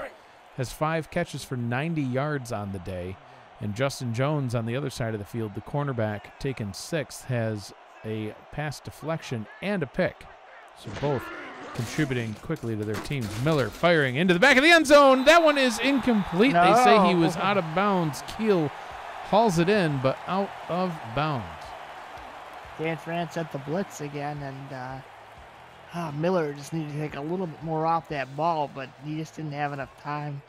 has 5 catches for 90 yards on the day. And Justin Jones on the other side of the field, the cornerback, taken 6th, has a pass deflection and a pick. So both contributing quickly to their teams. Miller firing into the back of the end zone. That one is incomplete. No. They say he was out of bounds. Keel hauls it in, but out of bounds. Dan France at the blitz again, and Miller just needed to take a little bit more off that ball, but he just didn't have enough time.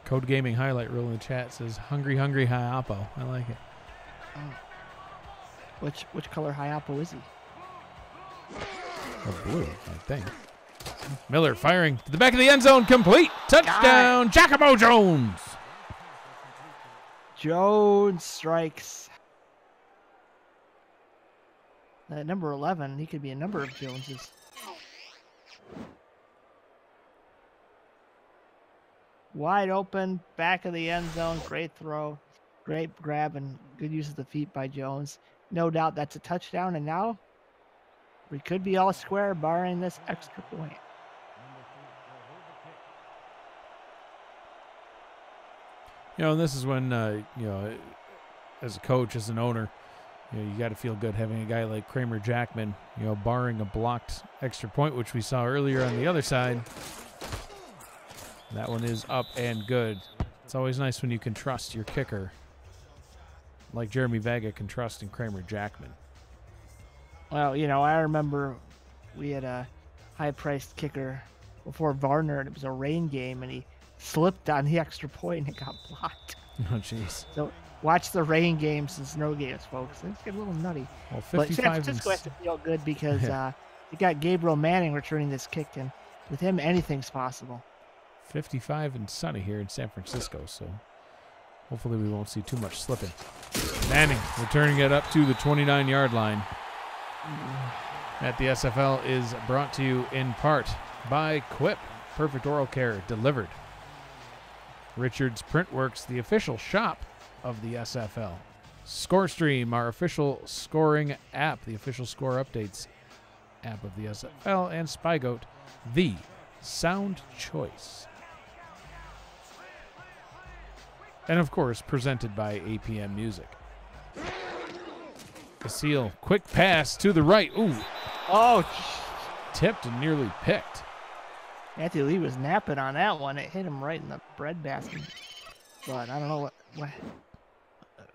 Code Gaming highlight reel in the chat says, "Hungry, hungry Haiapo." I like it. Which color Haiapo is he? Blue, I think. Miller firing to the back of the end zone, complete. Touchdown, Giacomo Jones. Jones strikes. Number 11, he could be a number of Joneses. Wide open, back of the end zone, great throw, great grab, and good use of the feet by Jones. No doubt that's a touchdown, and now we could be all square barring this extra point. You know, and this is when, you know, as a coach, as an owner, you got to feel good having a guy like Kramer Jackman, you know, barring a blocked extra point, which we saw earlier on the other side. That one is up and good. It's always nice when you can trust your kicker, like Jeremy Vega can trust in Kramer Jackman. Well, you know, I remember we had a high-priced kicker before Varner, and it was a rain game, and he slipped on the extra point and got blocked. Oh, jeez. So watch the rain games and snow games, folks. Things get a little nutty. Well, but San Francisco has to feel good because you got Gabriel Manning returning this kick, and with him, anything's possible. 55 and sunny here in San Francisco, so hopefully we won't see too much slipping. Manning returning it up to the 29-yard line. At the SFL is brought to you in part by Quip. Perfect oral care delivered. Richards Printworks, the official shop of the SFL. ScoreStream, our official scoring app, the official score updates app of the SFL. And Spygoat, the sound choice. And of course, presented by APM Music. Seal, quick pass to the right. Ooh. Oh. Tipped and nearly picked. Matthew Lee was napping on that one. It hit him right in the bread basket. But I don't know what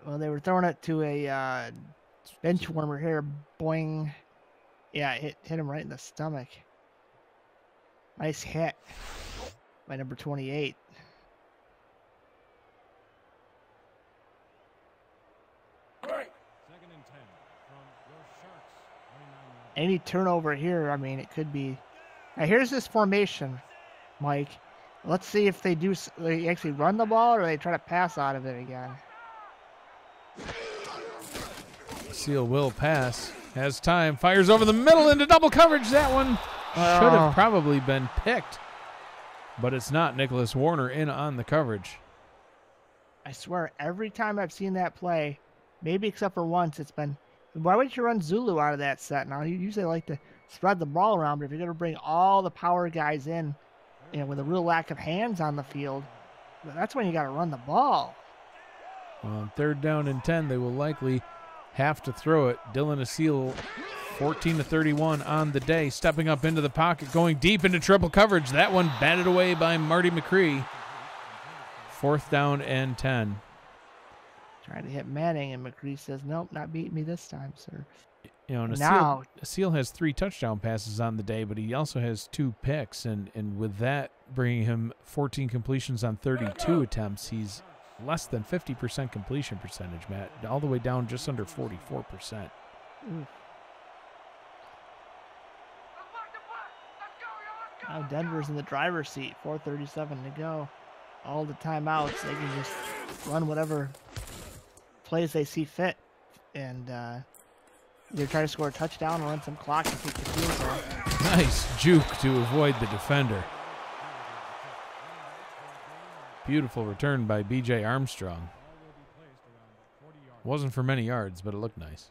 well, they were throwing it to a bench warmer here. Boing. Yeah, it hit him right in the stomach. Nice hit by number 28. Any turnover here, I mean, it could be. Now, here's this formation, Mike. Let's see if they actually run the ball or they try to pass out of it again. Seal will pass. Has time. Fires over the middle into double coverage. That one should have probably been picked, but it's not. Nicholas Warner in on the coverage. I swear, every time I've seen that play, maybe except for once, it's been, why would you run Zulu out of that set? Now, you usually like to spread the ball around, but if you're going to bring all the power guys in, you know, with a real lack of hands on the field, that's when you got to run the ball. Well, on 3rd down and 10, they will likely have to throw it. Dylan Asil, 14-31 on the day, stepping up into the pocket, going deep into triple coverage. That one batted away by Marty McCree. 4th down and 10. Trying to hit Manning, and McCree says, nope, not beating me this time, sir. You know, and now Asil has 3 touchdown passes on the day, but he also has 2 picks, and with that bringing him 14 completions on 32 attempts, he's less than 50% completion percentage, Matt, all the way down just under 44%. Now Denver's in the driver's seat, 4:37 to go. All the timeouts, they can just run whatever plays they see fit, and either try to score a touchdown or run some clock and take the field goal. Nice juke to avoid the defender. Beautiful return by B.J. Armstrong. Wasn't for many yards, but it looked nice.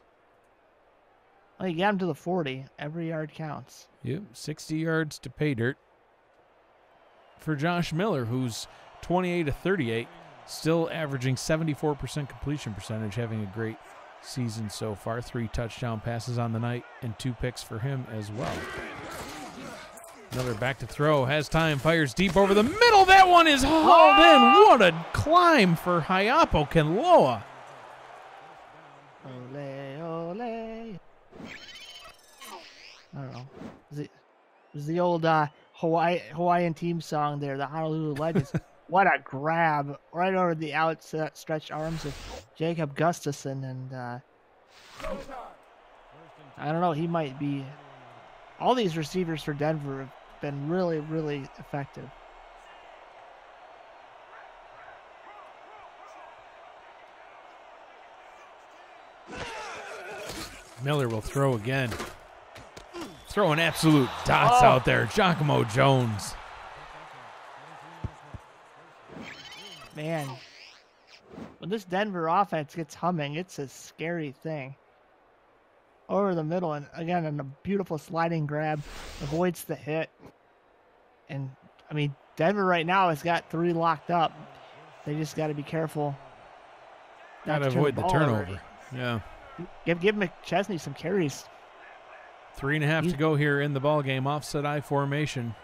Well, you got him to the 40. Every yard counts. Yep, 60 yards to pay dirt for Josh Miller, who's 28 of 38, still averaging 74% completion percentage, having a great season so far. 3 touchdown passes on the night and 2 picks for him as well. Miller back to throw, has time, fires deep over the middle. That one is hauled in. What a climb for Hayapo Kinloa. Ole, ole. I don't know. It was the old Hawaiian team song there, the Honolulu Legends. What a grab right over the outstretched arms of Jacob Gustafson. And I don't know, he might be. All these receivers for Denver have been really, really effective. Miller will throw again. Throwing absolute dots out there. Giacomo Jones. Man, when this Denver offense gets humming, it's a scary thing. Over the middle, and again, a beautiful sliding grab, avoids the hit. And, I mean, Denver right now has got 3 locked up. They just got to be careful. Got to avoid the turnover. Yeah. Give McChesney some carries. 3.5 to go here in the ball game. Offset I formation.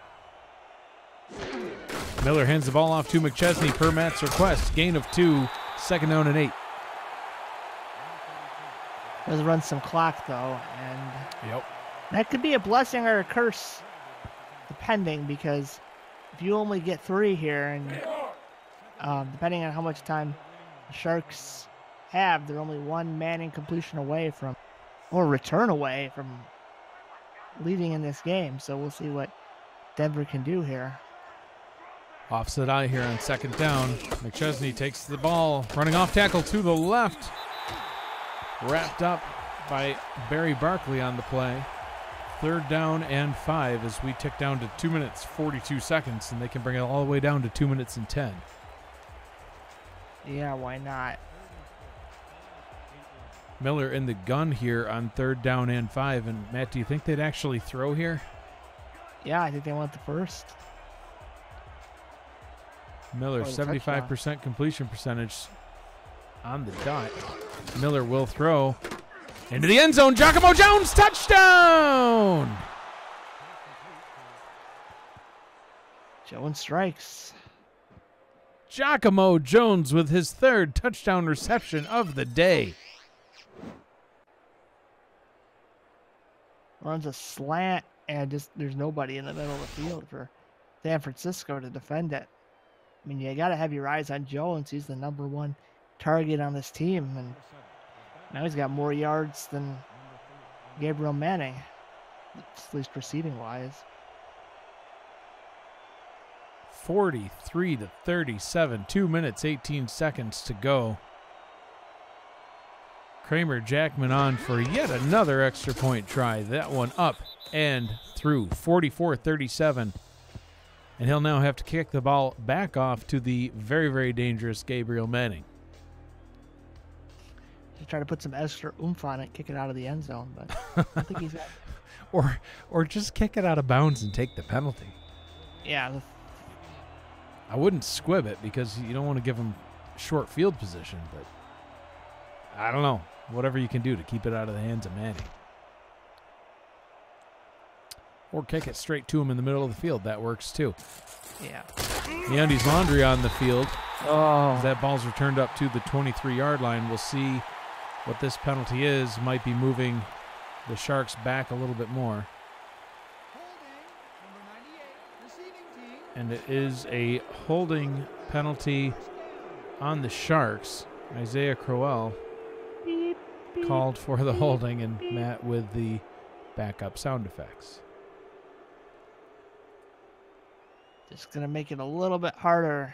Miller hands the ball off to McChesney per Matt's request. Gain of 2, 2nd down and 8. Does run some clock though, and yep, that could be a blessing or a curse, depending. Because if you only get 3 here, and depending on how much time the Sharks have, they're only 1 Manning completion away from, or return away from, leading in this game. So we'll see what Denver can do here. Offset I here on 2nd down. McChesney takes the ball, running off tackle to the left. Wrapped up by Barry Barkley on the play. 3rd down and 5 as we tick down to 2 minutes, 42 seconds, and they can bring it all the way down to 2 minutes and 10. Yeah, why not? Miller in the gun here on 3rd down and 5. And Matt, do you think they'd actually throw here? Yeah, I think they want the first. Miller, 75% completion percentage on the dot. Miller will throw into the end zone. Giacomo Jones, touchdown! Jones strikes. Giacomo Jones with his 3rd touchdown reception of the day. Runs a slant, and just there's nobody in the middle of the field for San Francisco to defend it. I mean, you got to have your eyes on Jones. He's the #1 target on this team, and now he's got more yards than Gabriel Manning, at least receiving-wise. 43-37, 2 minutes, 18 seconds to go. Kramer Jackman on for yet another extra point try. That one up and through, 44-37. And he'll now have to kick the ball back off to the very, very dangerous Gabriel Manning. To try to put some extra oomph on it, kick it out of the end zone, but I think he's got... or just kick it out of bounds and take the penalty. Yeah. I wouldn't squib it because you don't want to give him short field position, but I don't know. Whatever you can do to keep it out of the hands of Manning. Or kick it straight to him in the middle of the field. That works too. Yeah. Meundies Laundry on the field. Oh. That ball's returned up to the 23-yard line. We'll see what this penalty is. Might be moving the Sharks back a little bit more. And it is a holding penalty on the Sharks. Isaiah Crowell called for the holding, and Matt with the backup sound effects. Just going to make it a little bit harder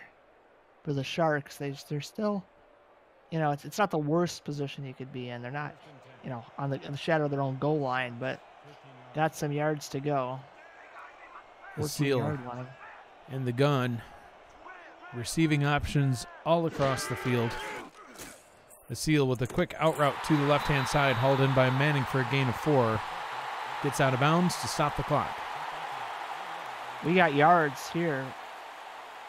for the Sharks. They're still, it's not the worst position you could be in. They're not, on the shadow of their own goal line, but got some yards to go. The seal in the gun. Receiving options all across the field. Seal with a quick out route to the left-hand side, hauled in by Manning for a gain of 4. Gets out of bounds to stop the clock. We got yards here.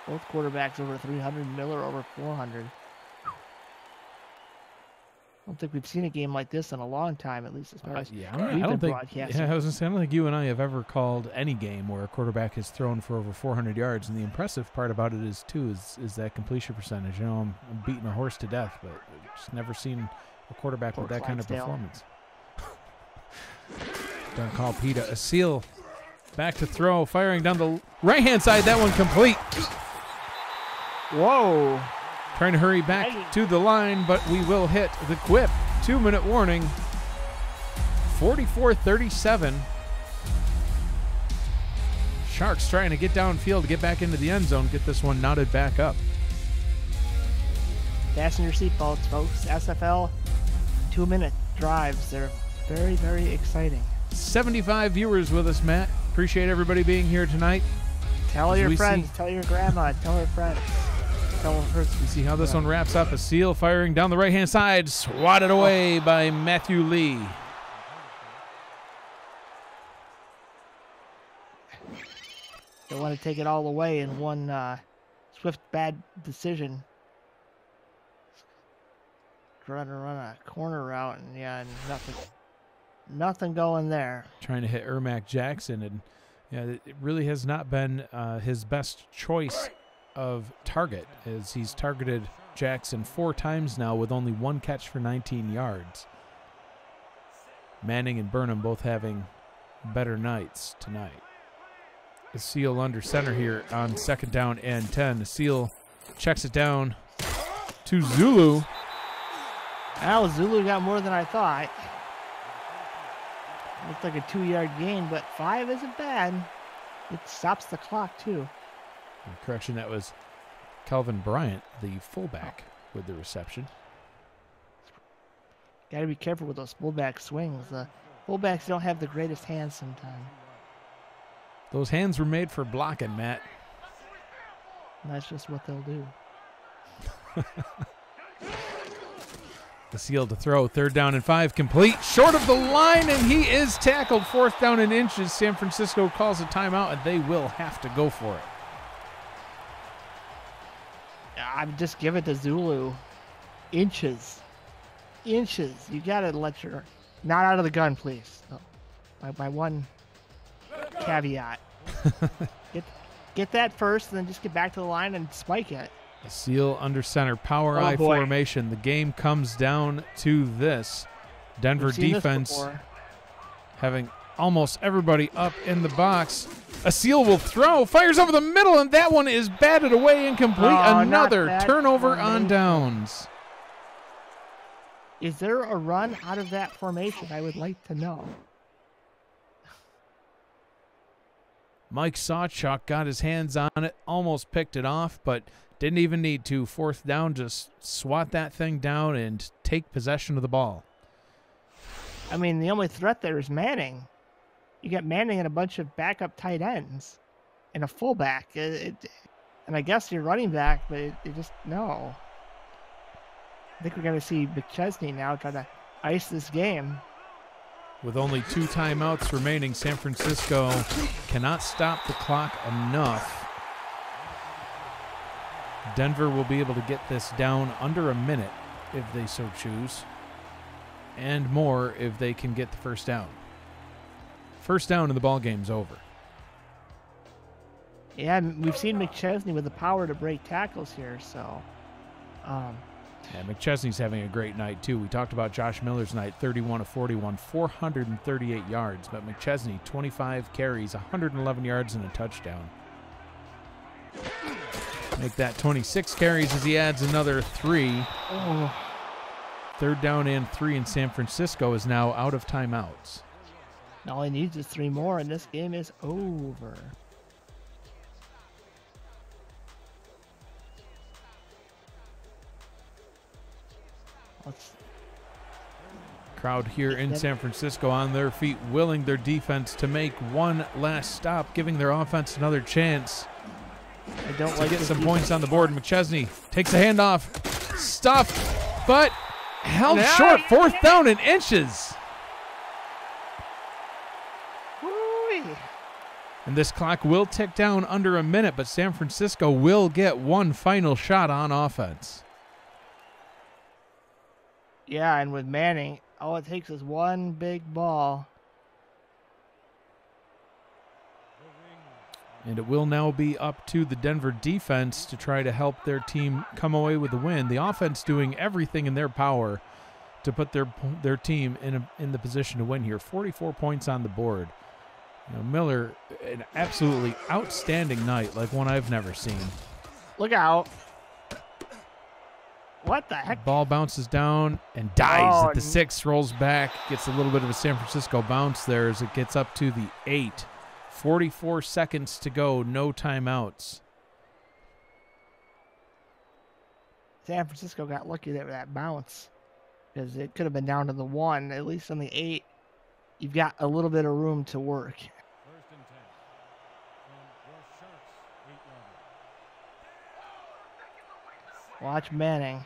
Both quarterbacks over 300, Miller over 400. I don't think we've seen a game like this in a long time, at least as far as I we've don't been think. broadcasting. Yeah, I was gonna say, I don't think you and I have ever called any game where a quarterback has thrown for over 400 yards. And the impressive part about it is that completion percentage. You know, I'm beating a horse to death, but I've just never seen a quarterback with that kind of performance. Don't call Peta. A Seal back to throw, firing down the right-hand side. That one complete. Whoa. Trying to hurry back to the line, but we will hit the quip. 2-minute warning. 44-37. Sharks trying to get downfield, get back into the end zone, get this one knotted back up. Fasten your seatbelts, folks. SFL 2-minute drives. They're very, very exciting. 75 viewers with us, Matt. Appreciate everybody being here tonight. Tell your friends, tell your grandma, tell her friends. We see how this one wraps up. A Seal firing down the right-hand side, swatted away by Matthew Lee. They want to take it all away in one swift bad decision. Trying to run a corner route, and nothing going there. Trying to hit Ermac Jackson, and it really has not been his best choice of target, as he's targeted Jackson 4 times now with only 1 catch for 19 yards. Manning and Burnham both having better nights tonight. A Seal under center here on 2nd down and 10. A Seal checks it down to Zulu. Well, Zulu got more than I thought. Looked like a 2-yard gain, but 5 isn't bad. It stops the clock, too. Correction, that was Calvin Bryant, the fullback, with the reception. Got to be careful with those fullback swings. The fullbacks don't have the greatest hands sometimes. Those hands were made for blocking, Matt. And that's just what they'll do. The Seal to throw, 3rd down and 5, complete, short of the line, and he is tackled. 4th down and inches. San Francisco calls a timeout, and they will have to go for it. I'm just give it to Zulu. Inches. You gotta let your not out of the gun, please. No. My one caveat. get that first, and then just get back to the line and spike it. A Seal under center, power I formation. The game comes down to this. Denver defense having almost everybody up in the box. A Seal will throw, fires over the middle, and that one is batted away, incomplete. Another turnover on downs. Is there a run out of that formation? I would like to know. Mike Sawchuk got his hands on it, almost picked it off, but didn't even need to. 4th down, just swat that thing down and take possession of the ball. I mean, the only threat there is Manning. You got Manning and a bunch of backup tight ends and a fullback. And I guess you're running back, but it just, no. I think we're going to see McChesney now try to ice this game. With only 2 timeouts remaining, San Francisco cannot stop the clock enough. Denver will be able to get this down under a minute if they so choose, and more if they can get the 1st down. 1st down and the ball game's over. Yeah, we've seen McChesney with the power to break tackles here, so. Yeah, McChesney's having a great night, too. We talked about Josh Miller's night, 31 of 41, 438 yards. But McChesney, 25 carries, 111 yards, and a touchdown. Make that 26 carries as he adds another 3. Oh. 3rd down and 3, and San Francisco is now out of timeouts. All he needs is 3 more, and this game is over. Crowd here in San Francisco on their feet, willing their defense to make one last stop, giving their offense another chance to get some points on the board. McChesney takes a handoff, stuffed, but held short, 4th down and inches. Woo-wee. And this clock will tick down under a minute, but San Francisco will get one final shot on offense. Yeah, and with Manning, all it takes is one big ball. And it will now be up to the Denver defense to try to help their team come away with the win. The offense doing everything in their power to put their team in the position to win here. 44 points on the board. You know, Miller, an absolutely outstanding night, like one I've never seen. Look out. What the heck? Ball bounces down and dives at the 6, rolls back, gets a little bit of a San Francisco bounce there as it gets up to the 8. 44 seconds to go, no timeouts. San Francisco got lucky there with that bounce because it could have been down to the 1. At least on the 8, you've got a little bit of room to work. 1st and 10. From your Sharks 8-yard. Watch Manning.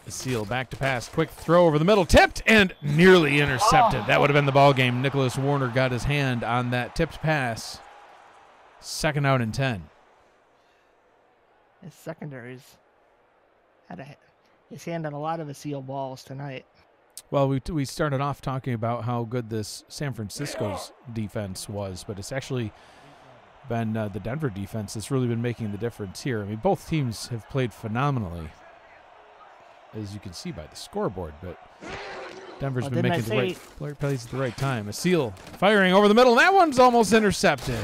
The seal back to pass. Quick throw over the middle. Tipped and nearly intercepted. That would have been the ball game. Nicholas Warner got his hand on that tipped pass. 2nd out and 10. His secondaries had his hand on a lot of the seal balls tonight. Well, we started off talking about how good this San Francisco's defense was, but it's actually been the Denver defense that's really been making the difference here. I mean, both teams have played phenomenally, as you can see by the scoreboard, but Denver's been making the right plays at the right time. A seal firing over the middle, and that one's almost intercepted.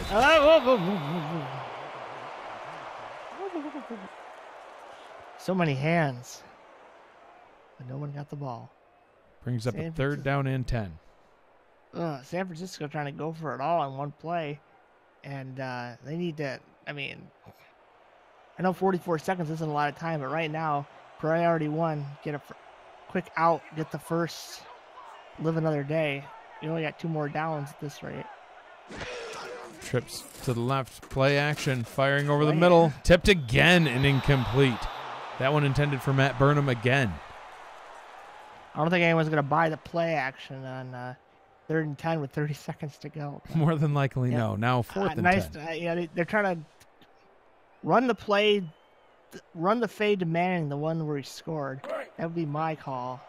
So many hands, but no one got the ball. Brings up a 3rd down and 10. San Francisco trying to go for it all in one play, and they need to, I mean, I know 44 seconds isn't a lot of time, but right now, priority 1, get a quick out, get the first, live another day. You only got 2 more downs at this rate. Trips to the left, play action, firing over the middle, tipped again and incomplete. That one intended for Matt Burnham again. I don't think anyone's going to buy the play action on 3rd and 10 with 30 seconds to go. More than likely, no. Now 4th and 10. Yeah, they're trying to run the play, run the fade to Manning, the one where he scored. That would be my call,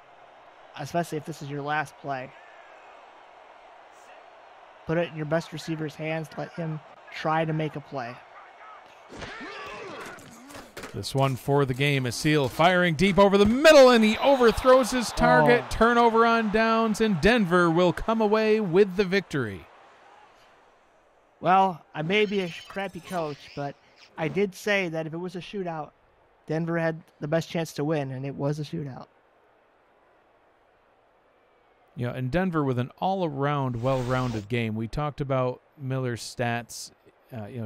especially if this is your last play. Put it in your best receiver's hands. Let him try to make a play. This one for the game. A seal firing deep over the middle, and he overthrows his target. Turnover on downs, and Denver will come away with the victory. Well, I may be a crappy coach, but I did say that if it was a shootout, Denver had the best chance to win, and it was a shootout. Yeah, and Denver with an all-around, well-rounded game. We talked about Miller's stats.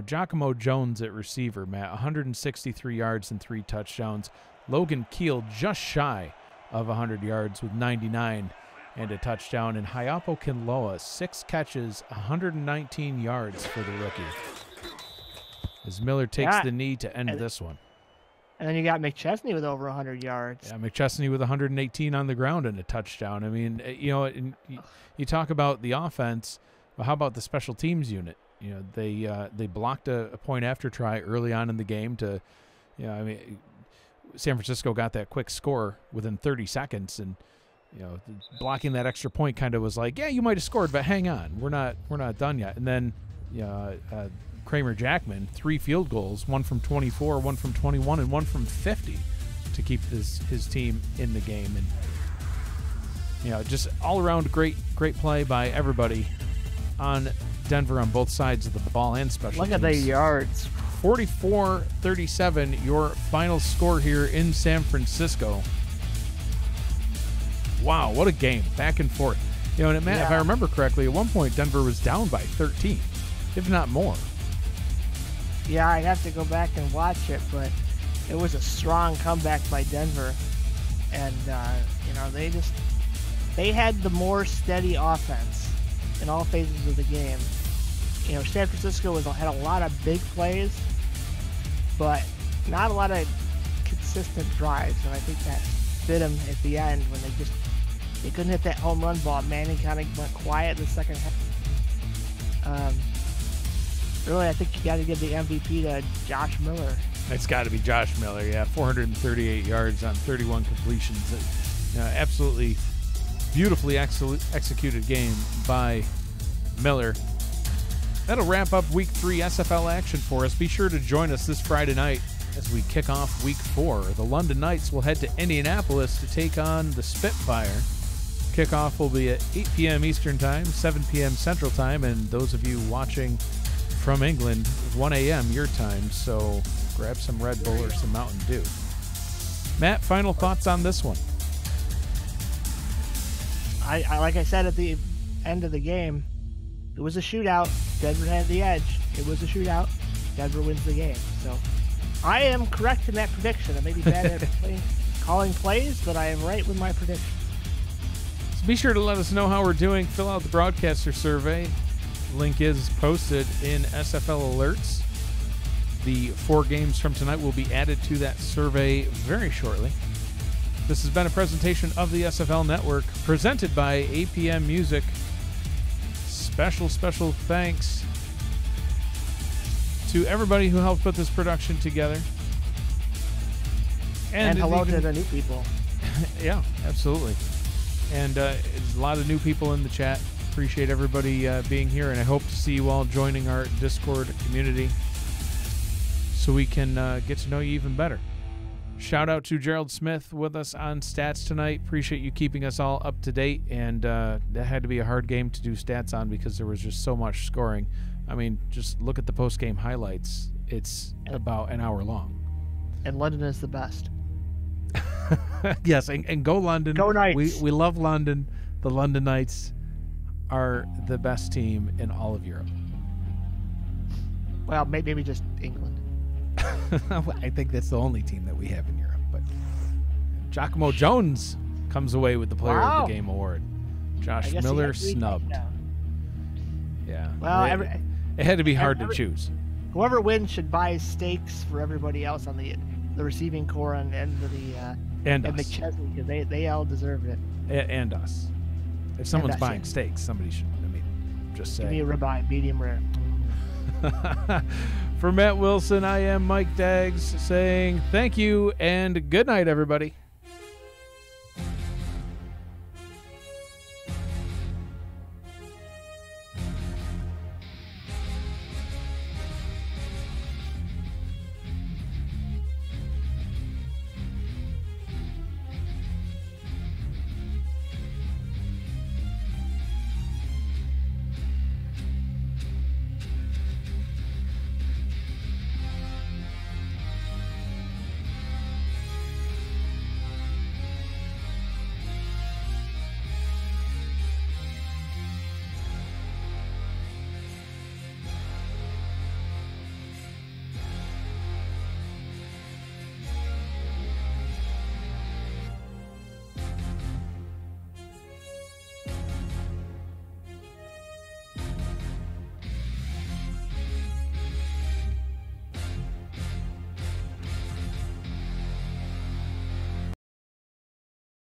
Giacomo Jones at receiver, Matt, 163 yards and 3 touchdowns. Logan Keel just shy of 100 yards with 99 and a touchdown. And Hayapo Kinloa, 6 catches, 119 yards for the rookie. As Miller takes the knee to end this one. And then you got McChesney with over 100 yards. Yeah, McChesney with 118 on the ground and a touchdown. I mean, you talk about the offense. Well, how about the special teams unit? They blocked a point after try early on in the game to, San Francisco got that quick score within 30 seconds, and blocking that extra point kind of was like, yeah, you might have scored, but hang on, we're not done yet. And then Kramer Jackman, 3 field goals, 1 from 24, 1 from 21, and 1 from 50 to keep his team in the game. And just all around great play by everybody on Denver on both sides of the ball and special teams. Look at the yards. 44-37, your final score here in San Francisco. Wow, what a game. Back and forth. And Matt, if I remember correctly, at one point Denver was down by 13, if not more. Yeah, I'd have to go back and watch it, but it was a strong comeback by Denver. And, they had the more steady offense in all phases of the game. San Francisco had a lot of big plays, but not a lot of consistent drives, and I think that bit him at the end when they couldn't hit that home run ball. Manning kind of went quiet in the second half. Really, I think you got to give the MVP to Josh Miller. It's got to be Josh Miller, yeah. 438 yards on 31 completions. Absolutely beautifully executed game by Miller. That'll wrap up Week 3 SFL action for us. Be sure to join us this Friday night as we kick off Week 4. The London Knights will head to Indianapolis to take on the Spitfire. Kickoff will be at 8 p.m. Eastern Time, 7 p.m. Central Time, and those of you watching from England, 1 a.m. your time, so grab some Red Bull or some Mountain Dew. Matt, final thoughts on this one? I like I said at the end of the game, it was a shootout. Denver had the edge. It was a shootout. Denver wins the game. So I am correct in that prediction. I may be bad at calling plays, but I am right with my prediction. So be sure to let us know how we're doing. Fill out the broadcaster survey. Link is posted in SFL Alerts. The 4 games from tonight will be added to that survey very shortly. This has been a presentation of the SFL Network, presented by APM Music. Special thanks to everybody who helped put this production together. And hello to the new people. Yeah, absolutely. And there's a lot of new people in the chat. Appreciate everybody being here, and I hope to see you all joining our Discord community so we can get to know you even better. Shout out to Gerald Smith with us on stats tonight. Appreciate you keeping us all up to date, and that had to be a hard game to do stats on because there was just so much scoring. I mean, just look at the post-game highlights. It's about an hour long. And London is the best. Yes, and go London. Go Knights. We love London. The London Knights are the best team in all of Europe. Well, maybe just England. I think that's the only team that we have in Europe. But Giacomo Jones comes away with the Player of the Game award. Josh Miller snubbed. Yeah. Well, it had to be hard to choose. Whoever wins should buy steaks for everybody else on the receiving core and McChesney, because they all deserve it. And us. If someone's buying steaks, somebody should. I mean, just say. Give me a ribeye, medium rare. For Matt Wilson, I am Mike Daggs saying thank you and good night, everybody.